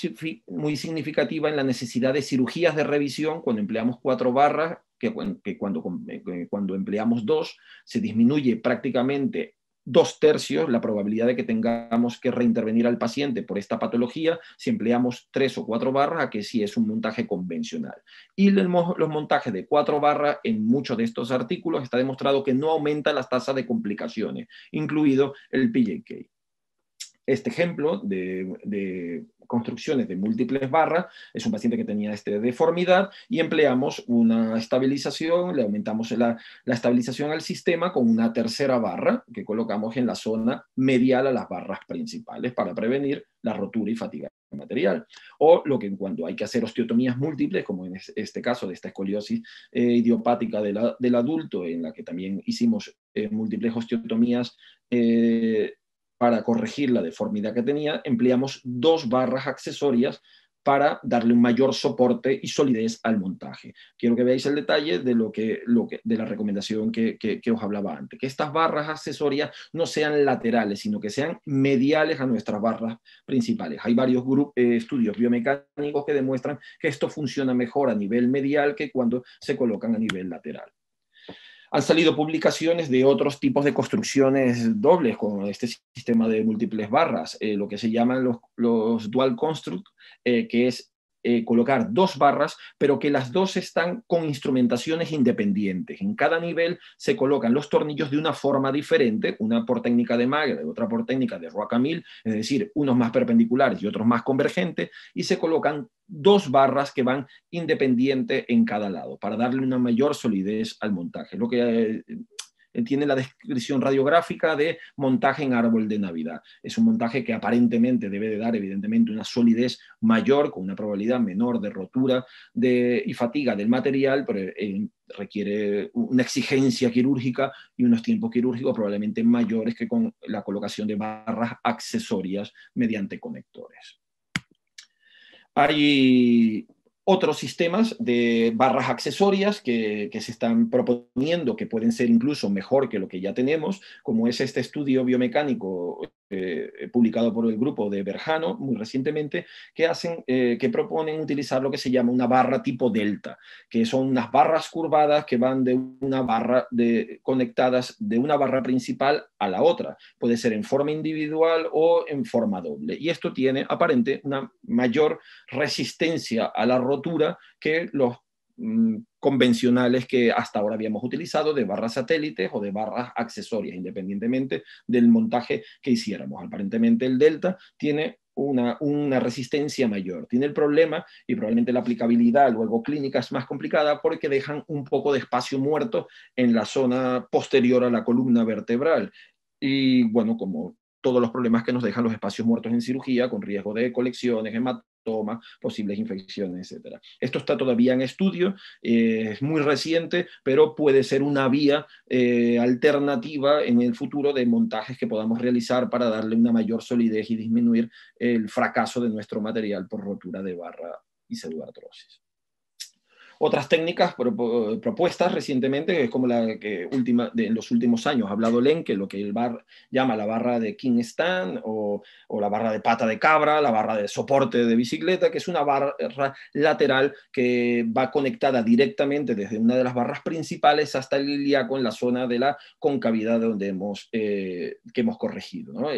S2: significativa en la necesidad de cirugías de revisión cuando empleamos 4 barras, que cuando empleamos 2, se disminuye prácticamente 2/3 la probabilidad de que tengamos que reintervenir al paciente por esta patología si empleamos 3 o 4 barras a que si es un montaje convencional. Y los montajes de 4 barras en muchos de estos artículos está demostrado que no aumenta las tasas de complicaciones, incluido el PJK. Este ejemplo de construcciones de múltiples barras es un paciente que tenía esta deformidad y empleamos una estabilización, le aumentamos la estabilización al sistema con una 3ª barra que colocamos en la zona medial a las barras principales para prevenir la rotura y fatiga material. O lo que cuando hay que hacer osteotomías múltiples, como en este caso de esta escoliosis idiopática del adulto, en la que también hicimos múltiples osteotomías para corregir la deformidad que tenía, empleamos 2 barras accesorias para darle un mayor soporte y solidez al montaje. Quiero que veáis el detalle de la recomendación que os hablaba antes, que estas barras accesorias no sean laterales, sino que sean mediales a nuestras barras principales. Hay varios estudios biomecánicos que demuestran que esto funciona mejor a nivel medial que cuando se colocan a nivel lateral. Han salido publicaciones de otros tipos de construcciones dobles con este sistema de múltiples barras, lo que se llaman los dual construct, que es colocar 2 barras, pero que las 2 están con instrumentaciones independientes. En cada nivel se colocan los tornillos de una forma diferente, una por técnica de Magre, otra por técnica de Roacamil, es decir, unos más perpendiculares y otros más convergentes, y se colocan 2 barras que van independientes en cada lado, para darle una mayor solidez al montaje. Lo que tiene la descripción radiográfica de montaje en árbol de Navidad. Es un montaje que aparentemente debe de dar, evidentemente, una solidez mayor, con una probabilidad menor de rotura y fatiga del material, pero requiere una exigencia quirúrgica y unos tiempos quirúrgicos probablemente mayores que con la colocación de barras accesorias mediante conectores. Hay otros sistemas de barras accesorias que se están proponiendo, que pueden ser incluso mejor que lo que ya tenemos, como es este estudio biomecánico publicado por el grupo de Berjano muy recientemente, que proponen utilizar lo que se llama una barra tipo delta, que son unas barras curvadas que van de una barra conectadas de una barra principal a la otra. Puede ser en forma individual o en forma doble. Y esto tiene aparente una mayor resistencia a la rotura que los convencionales que hasta ahora habíamos utilizado, de barras satélites o de barras accesorias, independientemente del montaje que hiciéramos. Aparentemente el Delta tiene una resistencia mayor. Tiene el problema, y probablemente la aplicabilidad luego clínica es más complicada, porque dejan un poco de espacio muerto en la zona posterior a la columna vertebral. Y bueno, como todos los problemas que nos dejan los espacios muertos en cirugía, con riesgo de colecciones, hematomas, posibles infecciones, etc. Esto está todavía en estudio, es muy reciente, pero puede ser una vía alternativa en el futuro de montajes que podamos realizar para darle una mayor solidez y disminuir el fracaso de nuestro material por rotura de barra y pseudoartrosis. Otras técnicas propuestas recientemente, es como la que en los últimos años ha hablado Len, que lo que el llama la barra de king stand o la barra de pata de cabra, la barra de soporte de bicicleta, que es una barra lateral que va conectada directamente desde una de las barras principales hasta el ilíaco en la zona de la concavidad donde que hemos corregido, ¿no?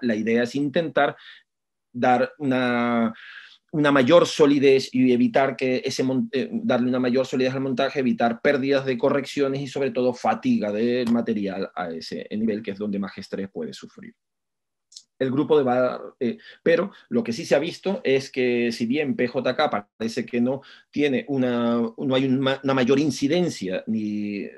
S2: La idea es intentar dar una mayor solidez y evitar que darle una mayor solidez al montaje, evitar pérdidas de correcciones y sobre todo fatiga del material a ese nivel, que es donde más estrés puede sufrir. El grupo pero lo que sí se ha visto es que, si bien PJK parece que no hay una mayor incidencia ni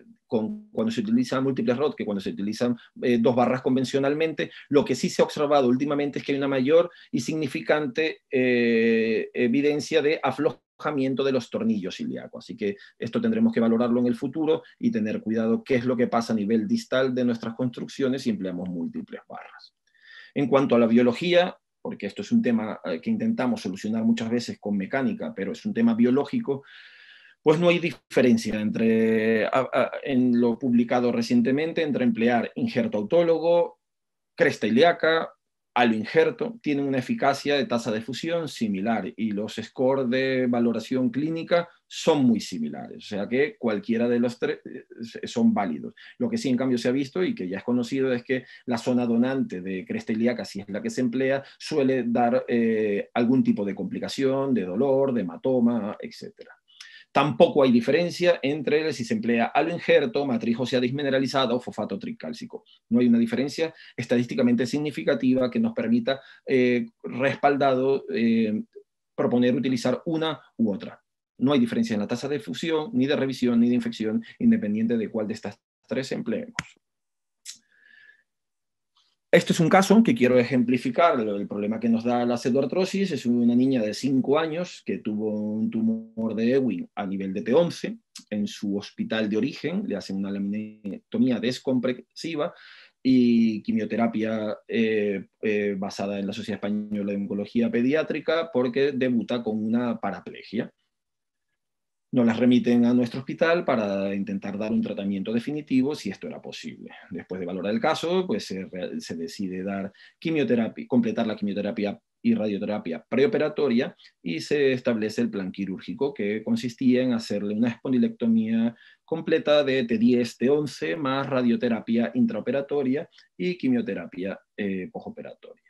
S2: cuando se utilizan múltiples ROD que cuando se utilizan 2 barras convencionalmente, lo que sí se ha observado últimamente es que hay una mayor y significante evidencia de aflojamiento de los tornillos ilíacos. Así que esto tendremos que valorarlo en el futuro y tener cuidado qué es lo que pasa a nivel distal de nuestras construcciones si empleamos múltiples barras. En cuanto a la biología, porque esto es un tema que intentamos solucionar muchas veces con mecánica, pero es un tema biológico, pues no hay diferencia en lo publicado recientemente entre emplear injerto autólogo, cresta ilíaca, aloinjerto. Tienen una eficacia de tasa de fusión similar y los scores de valoración clínica son muy similares, o sea que cualquiera de los 3 son válidos. Lo que sí, en cambio, se ha visto y que ya es conocido es que la zona donante de cresta ilíaca, si es la que se emplea, suele dar algún tipo de complicación, de dolor, de hematoma, etc. Tampoco hay diferencia entre si se emplea aloinjerto, matriz ósea desmineralizada o fosfato tricálcico. No hay una diferencia estadísticamente significativa que nos permita respaldado proponer utilizar una u otra. No hay diferencia en la tasa de fusión, ni de revisión, ni de infección, independiente de cuál de estas 3 empleemos. Este es un caso que quiero ejemplificar el problema que nos da la pseudoartrosis. Es una niña de 5 años que tuvo un tumor de Ewing a nivel de T11 en su hospital de origen. Le hacen una laminectomía descompresiva y quimioterapia basada en la Sociedad Española de Oncología Pediátrica, porque debuta con una paraplegia. Nos las remiten a nuestro hospital para intentar dar un tratamiento definitivo si esto era posible. Después de valorar el caso, pues se decide dar quimioterapia, completar la quimioterapia y radioterapia preoperatoria, y se establece el plan quirúrgico, que consistía en hacerle una espondilectomía completa de T10, T11, más radioterapia intraoperatoria y quimioterapia postoperatoria.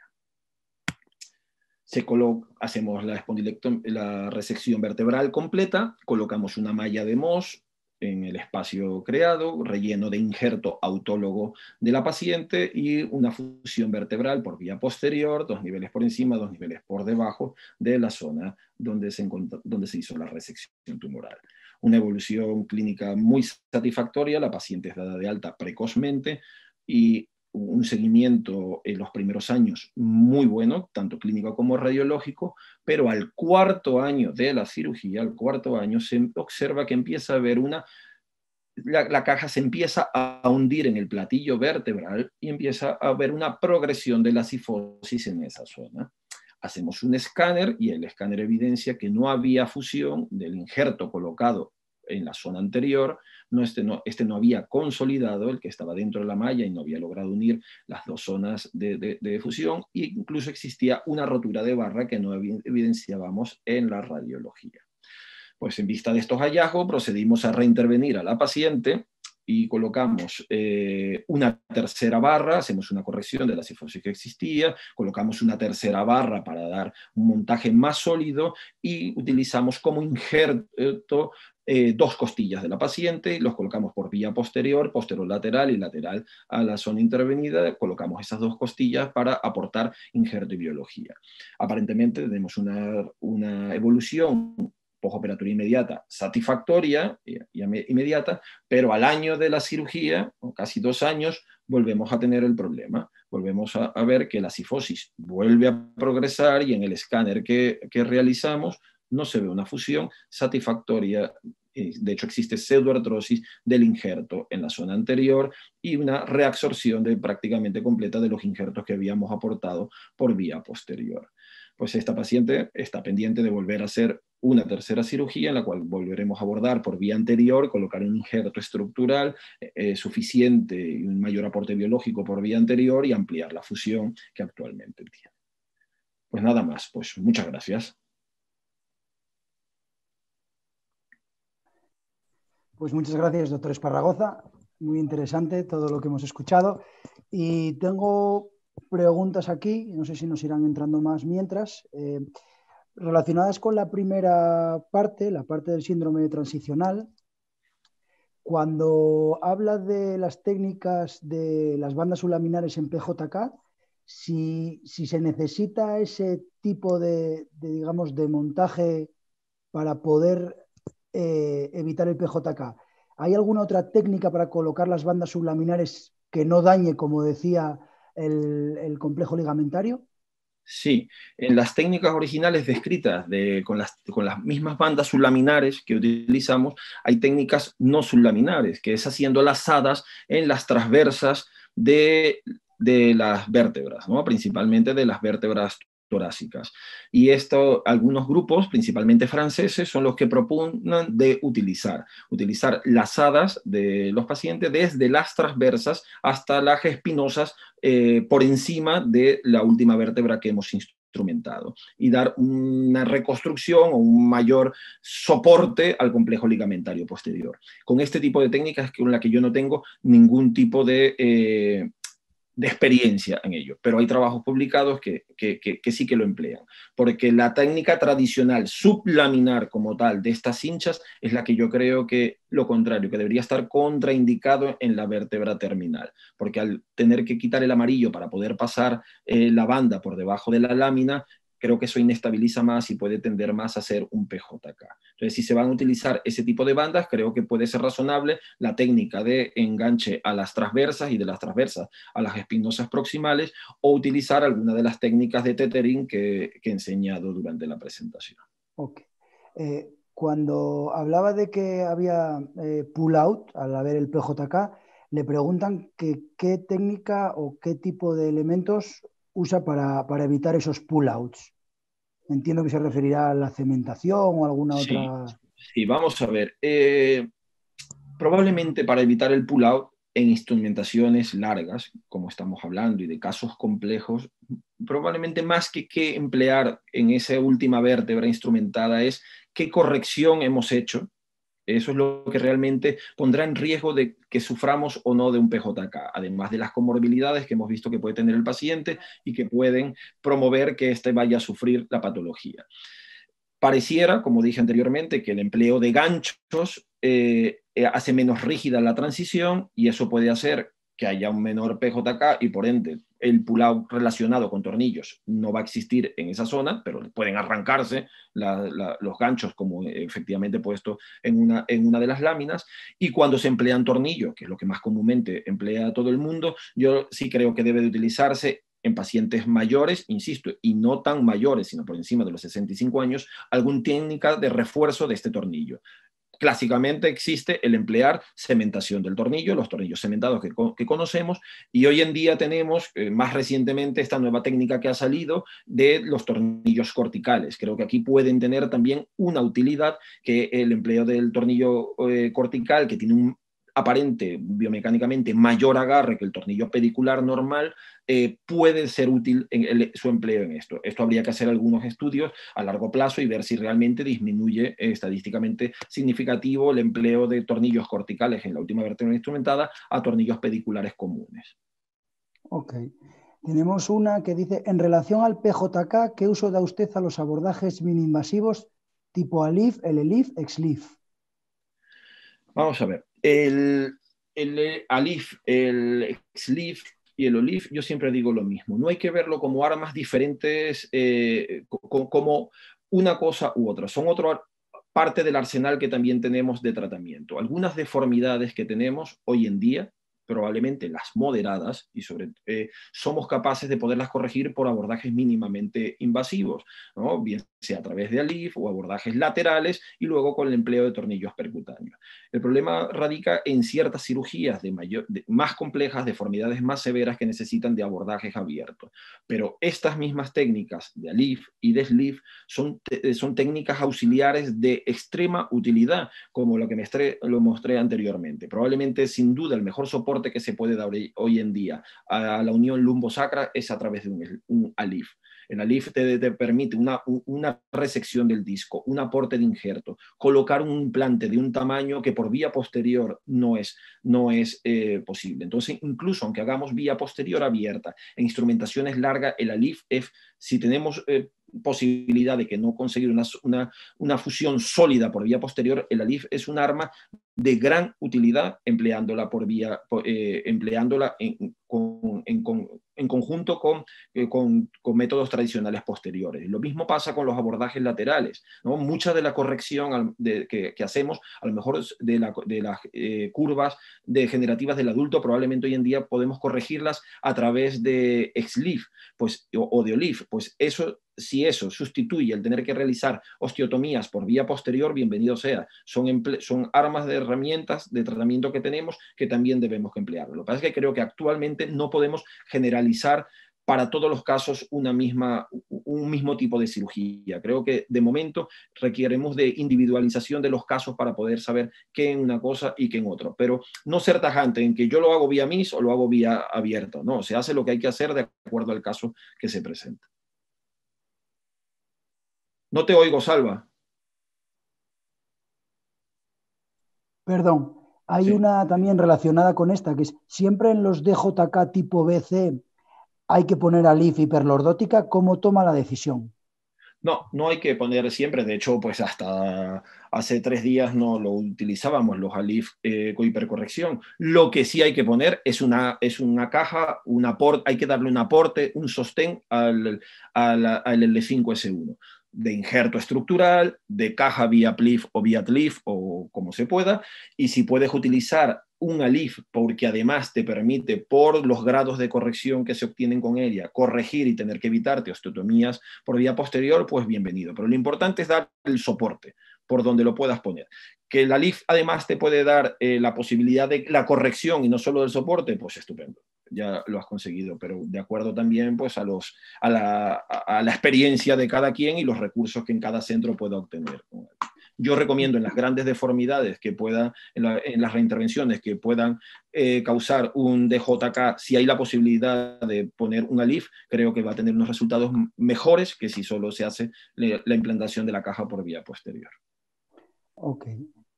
S2: hacemos la resección vertebral completa, colocamos una malla de MOS en el espacio creado, relleno de injerto autólogo de la paciente y una fusión vertebral por vía posterior, 2 niveles por encima, 2 niveles por debajo de la zona donde se hizo la resección tumoral. Una evolución clínica muy satisfactoria, la paciente es dada de alta precozmente y un seguimiento en los primeros años muy bueno, tanto clínico como radiológico, pero al 4.º año de la cirugía, al 4.º año, se observa que empieza a haber la caja se empieza a hundir en el platillo vertebral y empieza a haber una progresión de la cifosis en esa zona. Hacemos un escáner y el escáner evidencia que no había fusión del injerto colocado en la zona anterior, este no había consolidado, el que estaba dentro de la malla, y no había logrado unir las dos zonas de fusión, e incluso existía una rotura de barra que no evidenciábamos en la radiología. Pues en vista de estos hallazgos procedimos a reintervenir a la paciente y colocamos una tercera barra, hacemos una corrección de la cifosis que existía, colocamos una tercera barra para dar un montaje más sólido y utilizamos como injerto 2 costillas de la paciente, los colocamos por vía posterior, posterolateral y lateral a la zona intervenida, colocamos esas 2 costillas para aportar injerto y biología. Aparentemente tenemos una evolución postoperatoria inmediata satisfactoria, inmediata, pero al año de la cirugía, o casi 2 años, volvemos a tener el problema. Volvemos a ver que la cifosis vuelve a progresar y en el escáner que realizamos no se ve una fusión satisfactoria. De hecho, existe pseudoartrosis del injerto en la zona anterior y una reabsorción prácticamente completa de los injertos que habíamos aportado por vía posterior. Pues esta paciente está pendiente de volver a hacer una tercera cirugía en la cual volveremos a abordar por vía anterior, colocar un injerto estructural suficiente y un mayor aporte biológico por vía anterior y ampliar la fusión que actualmente tiene. Pues nada más, pues muchas gracias.
S1: Pues muchas gracias, doctor Esparragoza. Muy interesante todo lo que hemos escuchado. Y tengo preguntas aquí, no sé si nos irán entrando más mientras, relacionadas con la primera parte, la parte del síndrome transicional. Cuando habla de las técnicas de las bandas sublaminares en PJK, si se necesita ese tipo digamos, de montaje para poder evitar el PJK, ¿hay alguna otra técnica para colocar las bandas sublaminares que no dañe, como decía, el complejo ligamentario?
S2: Sí, en las técnicas originales descritas con las mismas bandas sublaminares que utilizamos, hay técnicas no sublaminares, que es haciendo lazadas en las transversas de las vértebras, ¿no? Principalmente de las vértebras torácicas. Y algunos grupos, principalmente franceses, son los que propugnan de utilizar lazadas de los pacientes desde las transversas hasta las espinosas por encima de la última vértebra que hemos instrumentado y dar una reconstrucción o un mayor soporte al complejo ligamentario posterior. Con este tipo de técnicas con la que yo no tengo ningún tipo de experiencia en ello, pero hay trabajos publicados que sí que lo emplean, porque la técnica tradicional sublaminar como tal de estas hinchas es la que yo creo que lo contrario, que debería estar contraindicado en la vértebra terminal, porque al tener que quitar el amarillo para poder pasar la banda por debajo de la lámina, creo que eso inestabiliza más y puede tender más a ser un PJK. Entonces, si se van a utilizar ese tipo de bandas, creo que puede ser razonable la técnica de enganche a las transversas y de las transversas a las espinosas proximales, o utilizar alguna de las técnicas de tethering que he enseñado durante la presentación.
S1: Ok. Cuando hablaba de que había pull-out al haber el PJK, le preguntan qué técnica o qué tipo de elementos usa para evitar esos pull-outs. Entiendo que se referirá a la cementación o alguna otra...
S2: Sí, vamos a ver. Probablemente para evitar el pull-out en instrumentaciones largas, como estamos hablando, y de casos complejos, probablemente más que emplear en esa última vértebra instrumentada es qué corrección hemos hecho Eso es lo que realmente pondrá en riesgo de que suframos o no de un PJK, además de las comorbilidades que hemos visto que puede tener el paciente y que pueden promover que éste vaya a sufrir la patología. Pareciera, como dije anteriormente, que el empleo de ganchos hace menos rígida la transición y eso puede hacer que haya un menor PJK y por ende el pull-out relacionado con tornillos no va a existir en esa zona, pero pueden arrancarse los ganchos como efectivamente puesto en una de las láminas. Y cuando se emplean tornillos, que es lo que más comúnmente emplea todo el mundo, yo sí creo que debe de utilizarse en pacientes mayores, insisto, y no tan mayores, sino por encima de los 65 años, alguna técnica de refuerzo de este tornillo. Clásicamente existe el emplear cementación del tornillo, los tornillos cementados que conocemos, y hoy en día tenemos más recientemente esta nueva técnica que ha salido de los tornillos corticales. Creo que aquí pueden tener también una utilidad, que el empleo del tornillo cortical, que tiene un aparente biomecánicamente mayor agarre que el tornillo pedicular normal, puede ser útil en su empleo en esto. Esto habría que hacer algunos estudios a largo plazo y ver si realmente disminuye estadísticamente significativo el empleo de tornillos corticales en la última vértebra instrumentada a tornillos pediculares comunes.
S1: Ok. Tenemos una que dice, en relación al PJK, ¿qué uso da usted a los abordajes mini-invasivos tipo ALIF, el ELIF, XLIF?
S2: Vamos a ver. El ALIF, el XLIF y el OLIF, yo siempre digo lo mismo. No hay que verlo como armas diferentes, como una cosa u otra. Son otra parte del arsenal que también tenemos de tratamiento. Algunas deformidades que tenemos hoy en día, probablemente las moderadas, y somos capaces de poderlas corregir por abordajes mínimamente invasivos, ¿no? Bien sea a través de ALIF o abordajes laterales y luego con el empleo de tornillos percutáneos. El problema radica en ciertas cirugías más complejas, deformidades más severas que necesitan de abordajes abiertos. Pero estas mismas técnicas de ALIF y de SLIF son técnicas auxiliares de extrema utilidad, como lo que lo mostré anteriormente. Probablemente, sin duda, el mejor soporte que se puede dar hoy en día a la unión lumbosacra es a través de un ALIF. El ALIF te permite una resección del disco, un aporte de injerto, colocar un implante de un tamaño que por vía posterior no es posible. Entonces, incluso aunque hagamos vía posterior abierta en instrumentaciones largas, el ALIF, si tenemos posibilidad de que no conseguir una fusión sólida por vía posterior, el ALIF es un arma de gran utilidad empleándola en conjunto con métodos tradicionales posteriores. Lo mismo pasa con los abordajes laterales, ¿no? Mucha de la corrección que hacemos, a lo mejor de las curvas degenerativas del adulto, probablemente hoy en día podemos corregirlas a través de XLIF o de OLIF. Pues si eso sustituye el tener que realizar osteotomías por vía posterior, bienvenido sea. Son armas de herramientas de tratamiento que tenemos que también debemos emplear. Lo que pasa es que creo que actualmente no podemos generalizar para todos los casos un mismo tipo de cirugía. Creo que de momento requeriremos de individualización de los casos para poder saber qué en una cosa y qué en otra. Pero no ser tajante en que yo lo hago vía MIS o lo hago vía abierta. No, se hace lo que hay que hacer de acuerdo al caso que se presenta. No te oigo, Salva.
S1: Perdón, hay una también relacionada con esta, que es siempre en los DJK tipo BC hay que poner ALIF hiperlordótica. ¿Cómo toma la decisión?
S2: No, no hay que poner siempre. De hecho, pues hasta hace 3 días no lo utilizábamos, los ALIF con hipercorrección. Lo que sí hay que poner es una caja, hay que darle un aporte, un sostén al L5S1 de injerto estructural, de caja vía PLIF o vía TLIF o como se pueda, y si puedes utilizar un ALIF porque además te permite, por los grados de corrección que se obtienen con ella, corregir y tener que evitarte osteotomías por vía posterior, pues bienvenido. Pero lo importante es dar el soporte por donde lo puedas poner. Que el ALIF además te puede dar la posibilidad de la corrección y no solo del soporte, pues estupendo. Ya lo has conseguido, pero de acuerdo también pues a la experiencia de cada quien y los recursos que en cada centro pueda obtener. Yo recomiendo en las grandes deformidades que puedan, en las reintervenciones que puedan causar un DJK, si hay la posibilidad de poner un ALIF, creo que va a tener unos resultados mejores que si solo se hace la implantación de la caja por vía posterior.
S1: Ok.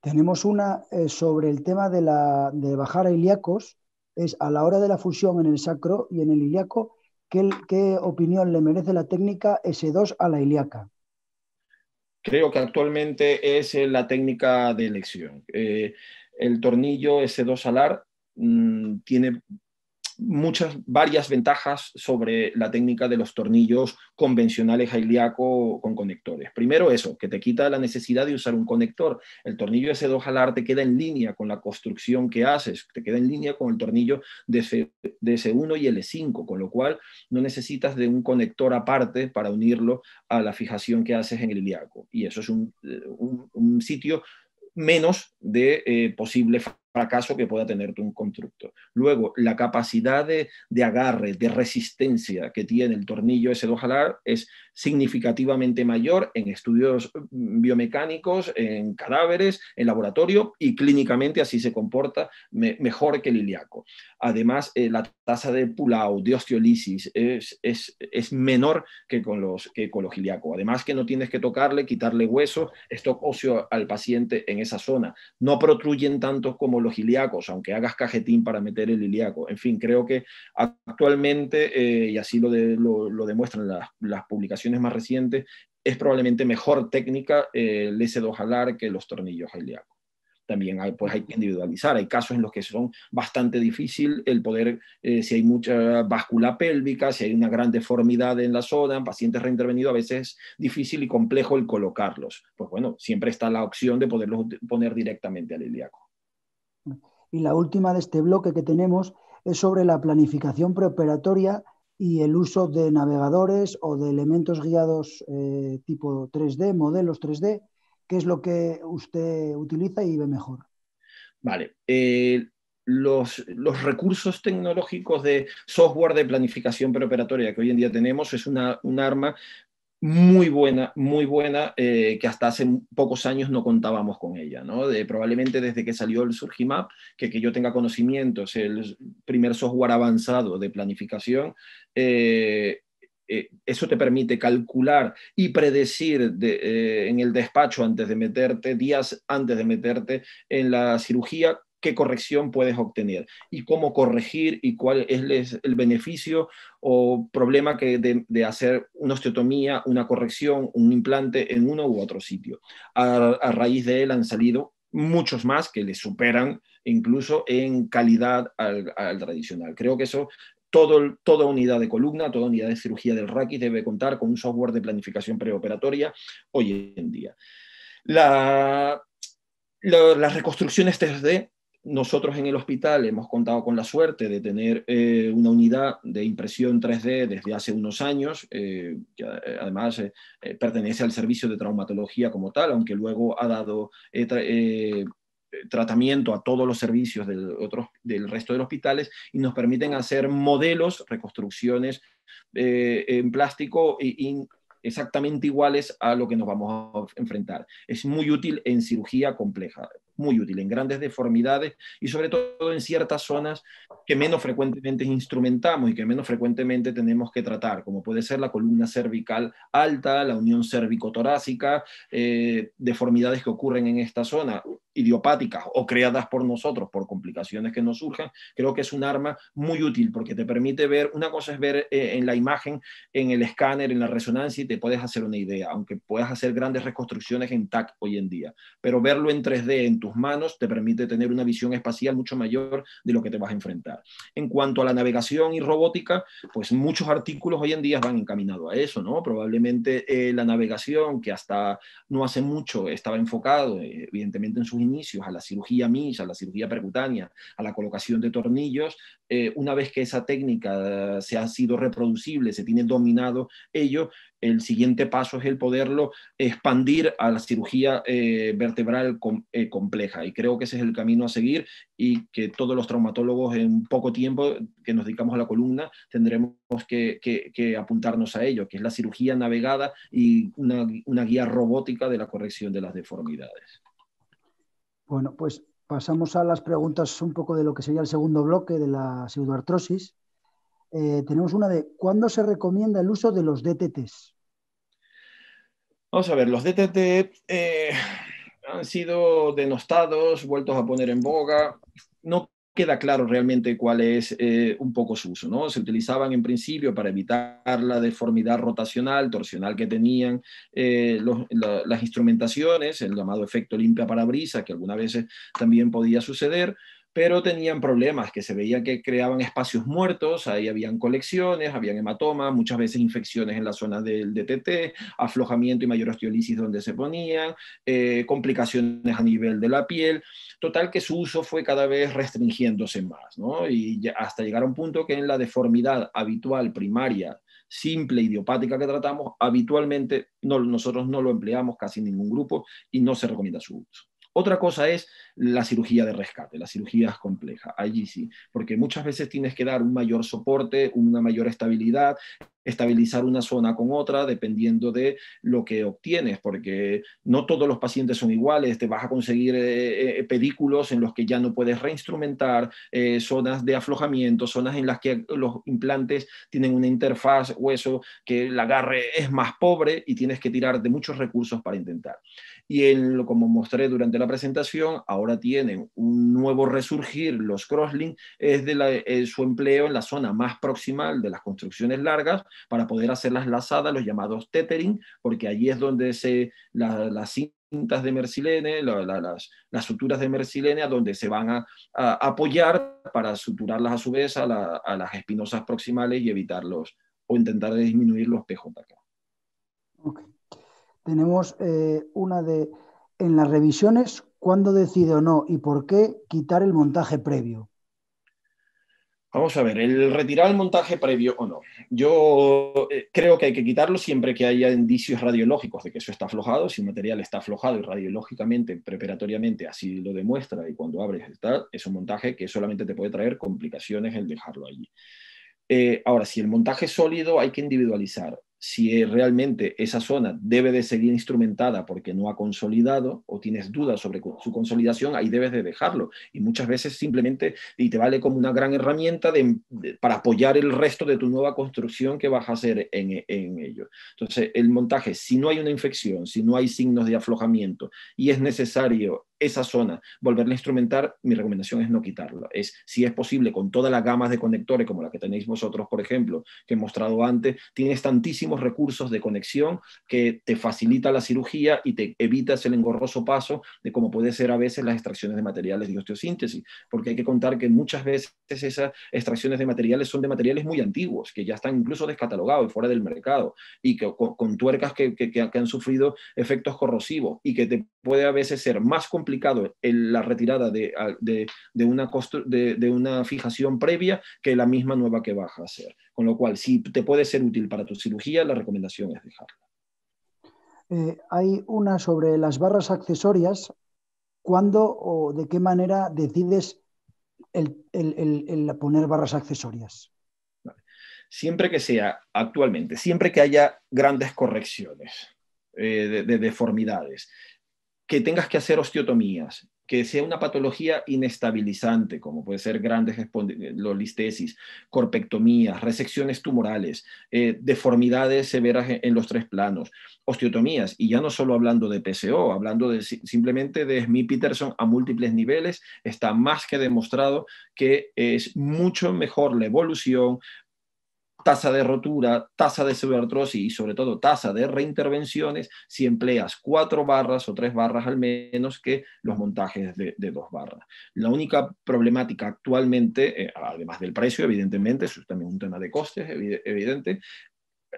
S1: Tenemos una sobre el tema de bajar a ilíacos, es a la hora de la fusión en el sacro y en el ilíaco, ¿qué opinión le merece la técnica S2 a la ilíaca?
S2: Creo que actualmente es la técnica de elección. El tornillo S2 alar tiene varias ventajas sobre la técnica de los tornillos convencionales a ilíaco con conectores. Primero eso, que te quita la necesidad de usar un conector. El tornillo S2 alar te queda en línea con la construcción que haces, te queda en línea con el tornillo de S1 y L5, con lo cual no necesitas de un conector aparte para unirlo a la fijación que haces en el ilíaco. Y eso es un sitio menos de posible fracaso que pueda tener un constructo. Luego, la capacidad de agarre, de resistencia que tiene el tornillo S2 alar es significativamente mayor en estudios biomecánicos, en cadáveres, en laboratorio, y clínicamente así se comporta mejor que el ilíaco. Además, la tasa de pull-out, de osteolisis, es menor que con los ilíacos. Además que no tienes que tocarle, quitarle hueso, stock óseo al paciente en esa zona. No protruyen tanto como los ilíacos, aunque hagas cajetín para meter el ilíaco. En fin, creo que actualmente, y así lo demuestran las publicaciones más recientes, es probablemente mejor técnica el S2 alar que los tornillos ilíacos. También hay que individualizar. Hay casos en los que son bastante difícil el poder, si hay mucha báscula pélvica, si hay una gran deformidad en la zona, en pacientes reintervenidos, a veces es difícil y complejo el colocarlos. Pues bueno, siempre está la opción de poderlos poner directamente al ilíaco.
S1: Y la última de este bloque que tenemos es sobre la planificación preoperatoria y el uso de navegadores o de elementos guiados tipo 3D, modelos 3D, ¿qué es lo que usted utiliza y ve mejor?
S2: Vale. Los recursos tecnológicos de software de planificación preoperatoria que hoy en día tenemos es un arma muy buena, que hasta hace pocos años no contábamos con ella, ¿no? Probablemente desde que salió el Surgimap, que yo tenga conocimiento, es el primer software avanzado de planificación. Eso te permite calcular y predecir en el despacho días antes de meterte en la cirugía, qué corrección puedes obtener y cómo corregir y cuál es el beneficio o problema de hacer una osteotomía, una corrección, un implante en uno u otro sitio. A raíz de él han salido muchos más que le superan incluso en calidad al tradicional. Creo que eso toda unidad de columna, toda unidad de cirugía del raquis debe contar con un software de planificación preoperatoria hoy en día. Las reconstrucciones 3D, nosotros en el hospital hemos contado con la suerte de tener una unidad de impresión 3D desde hace unos años, que además pertenece al servicio de traumatología como tal, aunque luego ha dado tratamiento a todos los servicios del resto de los hospitales, y nos permiten hacer modelos, reconstrucciones en plástico exactamente iguales a lo que nos vamos a enfrentar. Es muy útil en cirugía compleja, muy útil en grandes deformidades y sobre todo en ciertas zonas que menos frecuentemente instrumentamos y que menos frecuentemente tenemos que tratar, como puede ser la columna cervical alta, la unión cérvico-torácica, deformidades que ocurren en esta zona, idiopáticas o creadas por nosotros por complicaciones que nos surjan. Creo que es un arma muy útil porque te permite ver, una cosa es ver en la imagen, en el escáner, en la resonancia, y te puedes hacer una idea, aunque puedas hacer grandes reconstrucciones en TAC hoy en día, pero verlo en 3D en tus manos te permite tener una visión espacial mucho mayor de lo que te vas a enfrentar. En cuanto a la navegación y robótica, pues muchos artículos hoy en día van encaminados a eso, ¿no? Probablemente la navegación, que hasta no hace mucho estaba enfocado, evidentemente en sus inicios, a la cirugía MIS, a la cirugía percutánea, a la colocación de tornillos, una vez que esa técnica se ha sido reproducible, se tiene dominado ello, el siguiente paso es el poderlo expandir a la cirugía vertebral compleja, y creo que ese es el camino a seguir y que todos los traumatólogos en poco tiempo que nos dedicamos a la columna tendremos que apuntarnos a ello, que es la cirugía navegada y una guía robótica de la corrección de las deformidades.
S1: Bueno, pues pasamos a las preguntas un poco de lo que sería el segundo bloque de la pseudoartrosis. Tenemos una de ¿cuándo se recomienda el uso de los DTTs?
S2: Vamos a ver, los DTT han sido denostados, vueltos a poner en boga. No queda claro realmente cuál es un poco su uso, ¿no? Se utilizaban en principio para evitar la deformidad rotacional, torsional que tenían las instrumentaciones, el llamado efecto limpia parabrisas, que algunas veces también podía suceder, pero tenían problemas, que se veía que creaban espacios muertos, ahí habían colecciones, habían hematomas, muchas veces infecciones en la zona del DTT, aflojamiento y mayor osteolisis donde se ponían, complicaciones a nivel de la piel. Total que su uso fue cada vez restringiéndose más, ¿no? Y hasta llegar a un punto que en la deformidad habitual primaria, simple, idiopática que tratamos, habitualmente nosotros no lo empleamos casi en ningún grupo y no se recomienda su uso. Otra cosa es la cirugía de rescate, la cirugía es compleja, allí sí, porque muchas veces tienes que dar un mayor soporte, una mayor estabilidad, estabilizar una zona con otra, dependiendo de lo que obtienes, porque no todos los pacientes son iguales, te vas a conseguir pedículos en los que ya no puedes reinstrumentar, zonas de aflojamiento, zonas en las que los implantes tienen una interfaz hueso que el agarre es más pobre y tienes que tirar de muchos recursos para intentar. Y como mostré durante la presentación, ahora tienen un nuevo resurgir, los crosslink, es de su empleo en la zona más proximal de las construcciones largas para poder hacer las lazadas, los llamados tethering, porque allí es donde las cintas de mersilene, las suturas de mersilene, donde se van a apoyar para suturarlas a su vez a las espinosas proximales y evitarlos o intentar disminuir los PJK.
S1: Okay. Tenemos una de, en las revisiones, ¿cuándo decide o no y por qué quitar el montaje previo?
S2: Vamos a ver, el retirar el montaje previo o no. Yo creo que hay que quitarlo siempre que haya indicios radiológicos de que eso está aflojado. Si un material está aflojado y radiológicamente, preparatoriamente, así lo demuestra y cuando abres está, es un montaje que solamente te puede traer complicaciones el dejarlo allí. Ahora, si el montaje es sólido, hay que individualizar. Si realmente esa zona debe de seguir instrumentada porque no ha consolidado o tienes dudas sobre su consolidación, ahí debes de dejarlo. Y muchas veces simplemente y te vale como una gran herramienta para apoyar el resto de tu nueva construcción que vas a hacer en ello. Entonces, el montaje, si no hay una infección, si no hay signos de aflojamiento y es necesario esa zona, volverla a instrumentar, mi recomendación es no quitarlo. Si es posible, con todas las gamas de conectores, como la que tenéis vosotros, por ejemplo, que he mostrado antes, tienes tantísimos recursos de conexión que te facilita la cirugía y te evitas el engorroso paso de cómo puede ser a veces las extracciones de materiales de osteosíntesis, porque hay que contar que muchas veces esas extracciones de materiales son de materiales muy antiguos, que ya están incluso descatalogados y fuera del mercado, y que con tuercas que han sufrido efectos corrosivos, y que te puede a veces ser más complicado la retirada de una fijación previa que la misma nueva que vas a hacer. Con lo cual, si te puede ser útil para tu cirugía, la recomendación es dejarla.
S1: Hay una sobre las barras accesorias. ¿Cuándo o de qué manera decides el poner barras accesorias?
S2: Vale. Siempre que sea, actualmente, siempre que haya grandes correcciones de deformidades, que tengas que hacer osteotomías, que sea una patología inestabilizante, como puede ser grandes listesis, corpectomías, resecciones tumorales, deformidades severas en los tres planos, osteotomías, y ya no solo hablando de PCO, hablando simplemente de Smith-Peterson a múltiples niveles, está más que demostrado que es mucho mejor la evolución, tasa de rotura, tasa de pseudoartrosis y sobre todo tasa de reintervenciones si empleas 4 barras o 3 barras al menos que los montajes de 2 barras. La única problemática actualmente, además del precio, evidentemente, eso es también un tema de costes, evidente,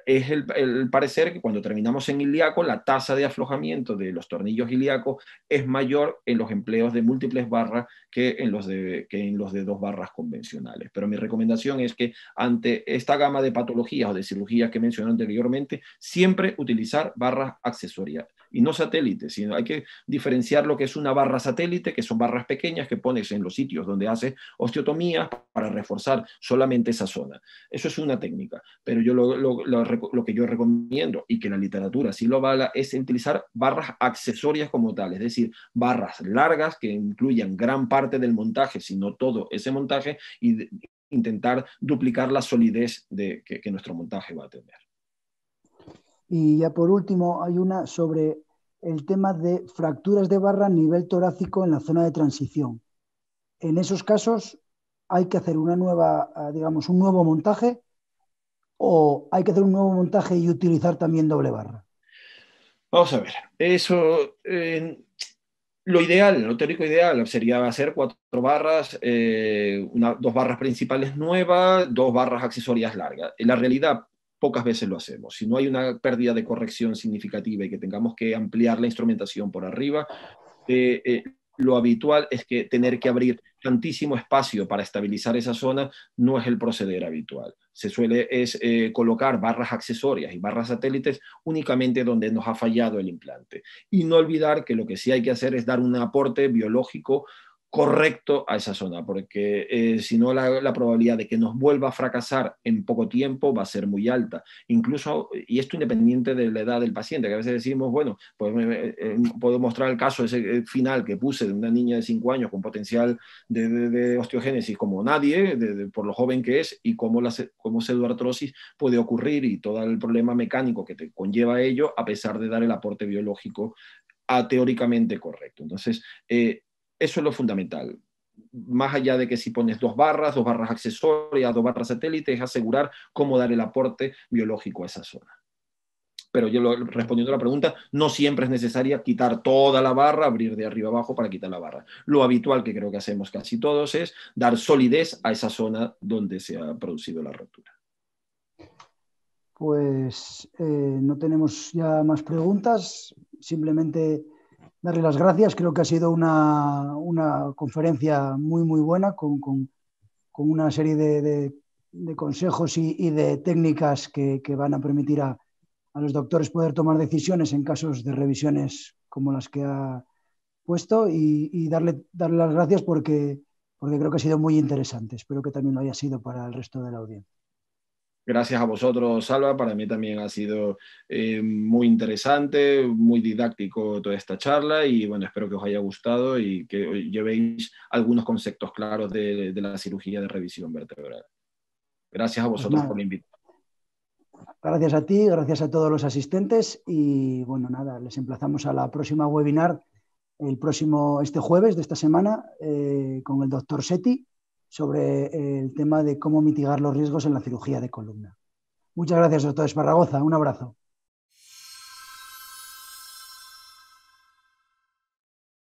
S2: es el parecer que cuando terminamos en ilíaco, la tasa de aflojamiento de los tornillos ilíacos es mayor en los empleos de múltiples barras que en los de 2 barras convencionales. Pero mi recomendación es que ante esta gama de patologías o de cirugías que mencioné anteriormente, siempre utilizar barras accesorias y no satélites, sino hay que diferenciar lo que es una barra satélite, que son barras pequeñas que pones en los sitios donde haces osteotomías para reforzar solamente esa zona. Eso es una técnica, pero yo lo que yo recomiendo y que la literatura sí lo avala es utilizar barras accesorias como tal, es decir, barras largas que incluyan gran parte del montaje, si no todo ese montaje, y intentar duplicar la solidez que nuestro montaje va a tener.
S1: Y ya por último, hay una sobre el tema de fracturas de barra a nivel torácico en la zona de transición. En esos casos hay que hacer una nueva, digamos, un nuevo montaje, o hay que hacer un nuevo montaje y utilizar también doble barra.
S2: Vamos a ver, eso, lo ideal, lo teórico ideal sería hacer 4 barras, 2 barras principales nuevas, 2 barras accesorias largas. En la realidad, pocas veces lo hacemos. Si no hay una pérdida de corrección significativa y que tengamos que ampliar la instrumentación por arriba, lo habitual es que tener que abrir tantísimo espacio para estabilizar esa zona no es el proceder habitual. Se suele colocar barras accesorias y barras satélites únicamente donde nos ha fallado el implante. Y no olvidar que lo que sí hay que hacer es dar un aporte biológico correcto a esa zona, porque si no la probabilidad de que nos vuelva a fracasar en poco tiempo va a ser muy alta. Incluso, y esto independiente de la edad del paciente, que a veces decimos, bueno, pues puedo mostrar el caso ese final que puse de una niña de 5 años con potencial de osteogénesis como nadie, por lo joven que es, y cómo pseudoartrosis puede ocurrir y todo el problema mecánico que te conlleva ello, a pesar de dar el aporte biológico teóricamente correcto. Entonces, eso es lo fundamental. Más allá de que si pones 2 barras accesorias, 2 barras satélites, es asegurar cómo dar el aporte biológico a esa zona. Pero yo respondiendo a la pregunta, no siempre es necesaria quitar toda la barra, abrir de arriba abajo para quitar la barra. Lo habitual, que creo que hacemos casi todos, es dar solidez a esa zona donde se ha producido la rotura.
S1: Pues no tenemos ya más preguntas, simplemente darle las gracias. Creo que ha sido una conferencia muy, muy buena con una serie de consejos y de técnicas que van a permitir a los doctores poder tomar decisiones en casos de revisiones como las que ha puesto, y darle las gracias porque creo que ha sido muy interesante. Espero que también lo haya sido para el resto de la audiencia.
S2: Gracias a vosotros, Salva. Para mí también ha sido muy interesante, muy didáctico toda esta charla, y bueno, espero que os haya gustado y que llevéis algunos conceptos claros de la cirugía de revisión vertebral. Gracias a vosotros por la invitación.
S1: Gracias a ti, gracias a todos los asistentes, y bueno, nada, les emplazamos a la próxima webinar este jueves de esta semana con el doctor Setti sobre el tema de cómo mitigar los riesgos en la cirugía de columna. Muchas gracias, doctor Esparragoza. Un abrazo.